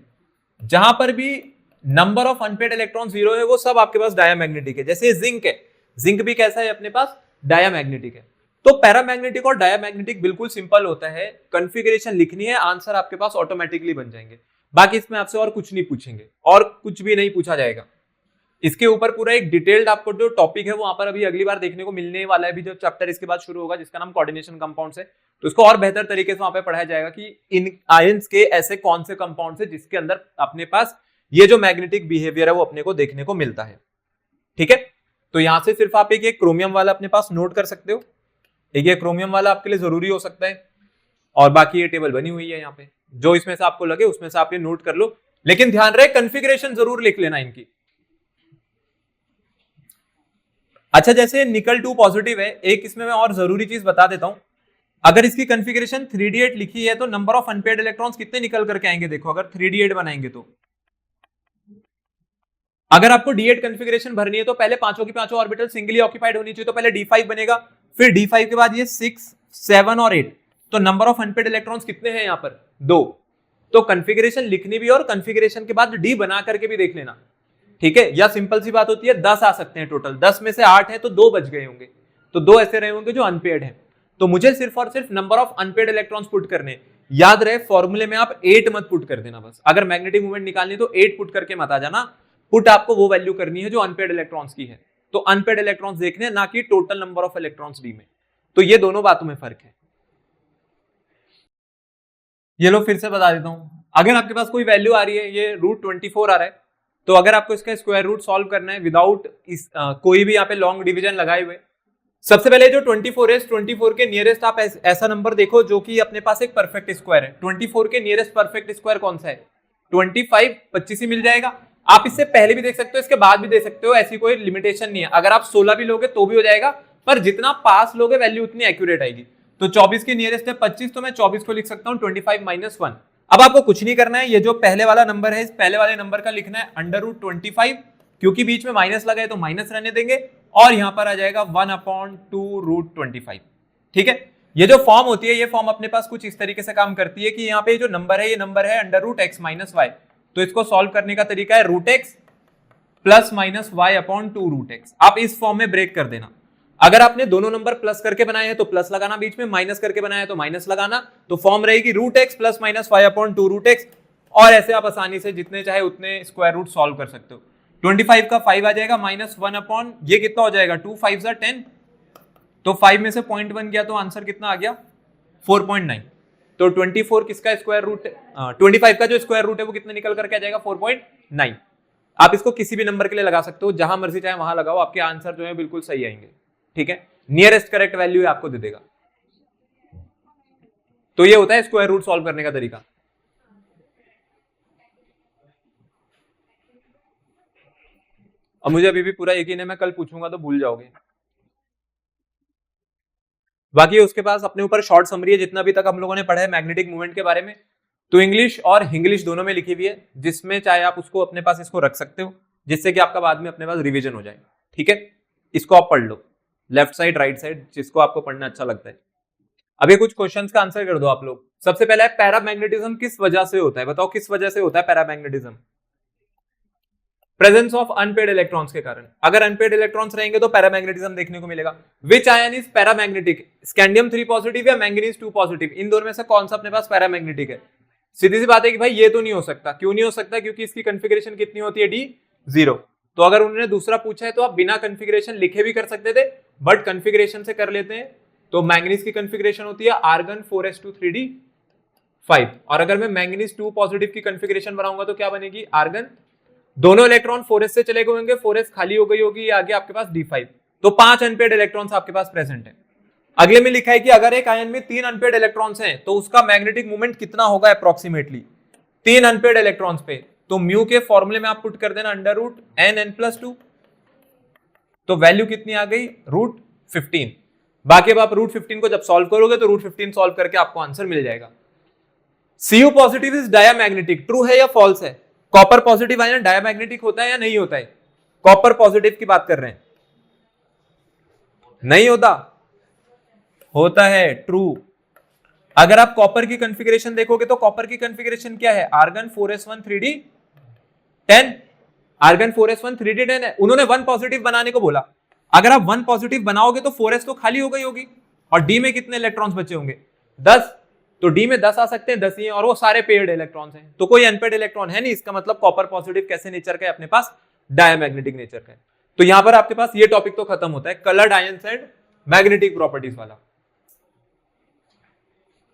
जहां पर भी नंबर ऑफ अनपेड इलेक्ट्रॉन 0 है, वो सब आपके पास डायमैग्नेटिक है। जैसे जिंक है, जिंक भी कैसा है अपने पास, डायमैग्नेटिक है। तो पैरामैग्नेटिक और डायमैग्नेटिक बिल्कुल सिंपल होता है, कॉन्फ़िगरेशन लिखनी है, आंसर आपके पास ऑटोमेटिकली बन जाएंगे। बाकी इसमें आपसे और कुछ नहीं पूछेंगे और कुछ भी नहीं पूछा जाएगा। इसके ऊपर पूरा एक डिटेल्ड आपको जो टॉपिक है वो वहां पर अभी अगली बार देखने को मिलने वाला है, भी जो चैप्टर इसके बाद शुरू होगा जिसका नाम कोऑर्डिनेशन कंपाउंड्स है। तो इसको और बेहतर तरीके से वहां पे पढ़ाया जाएगा कि इन आयंस के ऐसे कौन से कंपाउंड्स है जिसके अंदर अपने पास ये जो मैग्नेटिक बिहेवियर है वो अपने को देखने को मिलता है। ठीक है। तो यहां से सिर्फ आप एक क्रोमियम वाला अपने पास नोट कर सकते हो, एक ये क्रोमियम वाला आपके लिए जरूरी हो सकता है, और बाकी ये टेबल बनी हुई है यहाँ पे, जो इसमें से आपको लगे उसमें से आप ये नोट कर लो, लेकिन ध्यान रहे कॉन्फ़िगरेशन जरूर लिख लेना इनकी। अच्छा, जैसे निकल 2 पॉजिटिव है, एक इसमें मैं और जरूरी चीज बता देता हूं, अगर इसकी कॉन्फ़िगरेशन 3d8 लिखी है तो नंबर ऑफ अनपेड इलेक्ट्रॉन्स कितने निकल करके आएंगे, देखो अगर 3d8 बनाएंगे तो, अगर आपको d8 कॉन्फ़िगरेशन भरनी है तो पहले पांचों की पांचों ऑर्बिटल सिंगली ऑक्यूपाइड होनी चाहिए, तो पहले d5 बनेगा, फिर d5 के बाद ये 6, 7 और 8। तो नंबर ऑफ अनपेड इलेक्ट्रॉन्स कितने हैं यहाँ पर, 2। तो कॉन्फ़िगरेशन लिखनी भी और कॉन्फ़िगरेशन के बाद d बना करके भी देख लेना। ठीक है। या सिंपल सी बात होती है 10 आ सकते हैं टोटल, 10 में से 8 है तो 2 बच गए होंगे, तो 2 ऐसे रहे होंगे जो अनपेड हैं। तो मुझे सिर्फ और सिर्फ number of unpaired electrons put करने, याद रहे फॉर्मूले में आप 8 मत पुट कर देना बस। अगर मैग्नेटिक मूवमेंट निकालनी तो 8 पुट करके मत आ जाना, पुट आपको वो वैल्यू करनी है जो अनपेड इलेक्ट्रॉन्स की है। तो अनपेड इलेक्ट्रॉन्स देखने, ना कि total number of electrons D में। तो ये दोनों बातों में फर्क है। ये लो फिर से बता देता हूं, अगर आपके पास कोई वैल्यू आ रही है, ये √24 आ रहा है, तो अगर आपको इसका स्क्वायर रूट सॉल्व करना है विदाउट कोई भी यहाँ पे लॉन्ग डिवीजन लगाए हुए, सबसे पहले जो 24 है, 24 के नियरेस्ट आप ऐसा नंबर देखो जो कि अपने पास एक परफेक्ट स्क्वायर है। 24 के नियरेस्ट परफेक्ट स्क्वायर कौन सा है, 25, 25 ही मिल जाएगा। आप इससे पहले भी देख सकते हो, इसके बाद भी दे सकते हो, ऐसी कोई लिमिटेशन नहीं है। अगर आप 16 भी लोगे तो भी हो जाएगा, पर जितना पास लोगे वैल्यू उतनी एक्यूरेट आएगी। तो 24 के नियरेस्ट है 25, तो मैं 24 को लिख सकता हूं 25 - 1। अब आपको कुछ नहीं करना है, ये जो पहले वाला नंबर है, इस पहले वाले नंबर का लिखना है √25, क्योंकि बीच में माइनस लगा है तो माइनस रहने देंगे, और यहां पर आ जाएगा 1/2 √25। ठीक है। ये जो फॉर्म होती है, ये फॉर्म अपने पास कुछ इस तरीके से काम करती है कि यहाँ पे जो नंबर है, ये नंबर है √x - y। तो इसको सॉल्व करने का तरीका है √x + -y/2 आप इस फॉर्म में ब्रेक कर देना। अगर आपने दोनों नंबर प्लस करके बनाए हैं तो प्लस लगाना, बीच में माइनस करके बनाया है तो माइनस लगाना, तो फॉर्म रहेगी √x + -y/2 और ऐसे आप आसानी से जितने चाहे उतने स्क्वायर रूट सॉल्व कर सकते हो। 25 का 5 आ जाएगा, -1 ये कितना हो जाएगा, 2 5 = 10, तो 5 में से 0.1 गया तो आंसर कितना आ गया, 4.9। तो 24 किसका स्क्वायर रूट, 25 का जो स्क्वायर रूट है वो कितना निकल करके आ जाएगा, 4.9। आप इसको किसी भी नंबर के लिए लगा सकते हो, जहां मर्जी चाहे वहां लगाओ, आपके आंसर जो है बिल्कुल सही आएंगे। ठीक है। नियरेस्ट करेक्ट वैल्यू आपको दे देगा। तो ये होता है स्क्वायर रूट सॉल्व करने का तरीका। अब मुझे अभी भी पूरा यकीन है, मैं कल पूछूंगा तो भूल जाओगे। बाकी उसके पास अपने ऊपर शॉर्ट समरी है जितना भी तक हम लोगों ने पढ़ा है मैग्नेटिक मूवमेंट के बारे में, तो इंग्लिश और हिंग्लिश दोनों में लिखी हुई है, जिसमें चाहे आप उसको अपने पास इसको रख सकते हो, जिससे कि आपका बाद में अपने पास रिवीजन हो जाए। ठीक है, इसको आप पढ़ लो, लेफ्ट साइड राइट साइड, जिसको आपको पढ़ना अच्छा लगता है। अभी कुछ क्वेश्चंस का आंसर कर दो आप लोग। सबसे पहला है पैरामैग्नेटिज्म किस वजह से होता है, बताओ किस वजह से होता है paramagnetism? Presence of unpaired electrons के कारण। अगर अनपेड इलेक्ट्रॉन्स रहेंगे तो पैरामैग्नेटिज्म देखने को मिलेगा। विच ion is paramagnetic? Scandium 3 positive या मैंगनीज 2 पॉजिटिव? इन दोनों में से कौन सा अपने पास पैरामैग्नेटिक है? सीधी सी बात है कि भाई ये तो नहीं हो सकता। क्यों नहीं हो सकता? क्योंकि इसकी कॉन्फ़िगरेशन कितनी होती है, D0। तो अगर उन्होंने दूसरा पूछा है तो आप बिना कॉन्फ़िगरेशन लिखे भी कर सकते थे, बट कॉन्फ़िगरेशन से कर लेते हैं। तो मैंगनीज की कॉन्फ़िगरेशन होती है आर्गन 4s2 3d5, और अगर मैं मैंगनीज 2 पॉजिटिव की कॉन्फ़िगरेशन बनाऊंगा तो क्या बनेगी? आर्गन, दोनों इलेक्ट्रॉन 4s से चले गए होंगे, 4s खाली हो गई होगी, आगे आपके पास D5। तो 5 अनपेड इलेक्ट्रॉन्स आपके पास प्रेजेंट है। अगले में लिखा है कि अगर एक आयन में 3 अनपेड इलेक्ट्रॉन्स हैं तो उसका मैग्नेटिक मोमेंट कितना होगा अप्रोक्सीमेटली? 3 अनपेड इलेक्ट्रॉन्स पे, तो म्यू के फॉर्मूले में आप पुट कर देना √n(n+2), तो वैल्यू कितनी आ गई? √15। बाकी अब आप √15 को जब सॉल्व करोगे तो √15 सॉल्व करके आपको आंसर मिल जाएगा। Cu positive is diamagnetic, true है या फॉल्स है? कॉपर पॉजिटिव आयन डायामैग्नेटिक होता है या नहीं होता है? कॉपर पॉजिटिव की बात कर रहे हैं, नहीं होता, होता है, ट्रू। अगर आप कॉपर की कॉन्फ़िगरेशन देखोगे तो कॉपर की कॉन्फ़िगरेशन क्या है? Argon 4s1 3d10, argon 4s1 3d10 है। उन्होंने 1 पॉजिटिव बनाने को बोला, अगर आप 1 पॉजिटिव बनाओगे तो 4s तो खाली हो गई होगी, और डी में कितने इलेक्ट्रॉन्स बचे होंगे? 10। तो डी में 10 आ सकते हैं, 10 ही हैं, और वो सारे पेयर्ड इलेक्ट्रॉन्स हैं, तो कोई अनपेड इलेक्ट्रॉन है नहीं। इसका मतलब कॉपर पॉजिटिव कैसे नेचर का है? अपने पास डायमैग्नेटिक नेचर का है। तो यहां पर आपके पास ये टॉपिक तो खत्म होता है, coloured ions and magnetic properties वाला।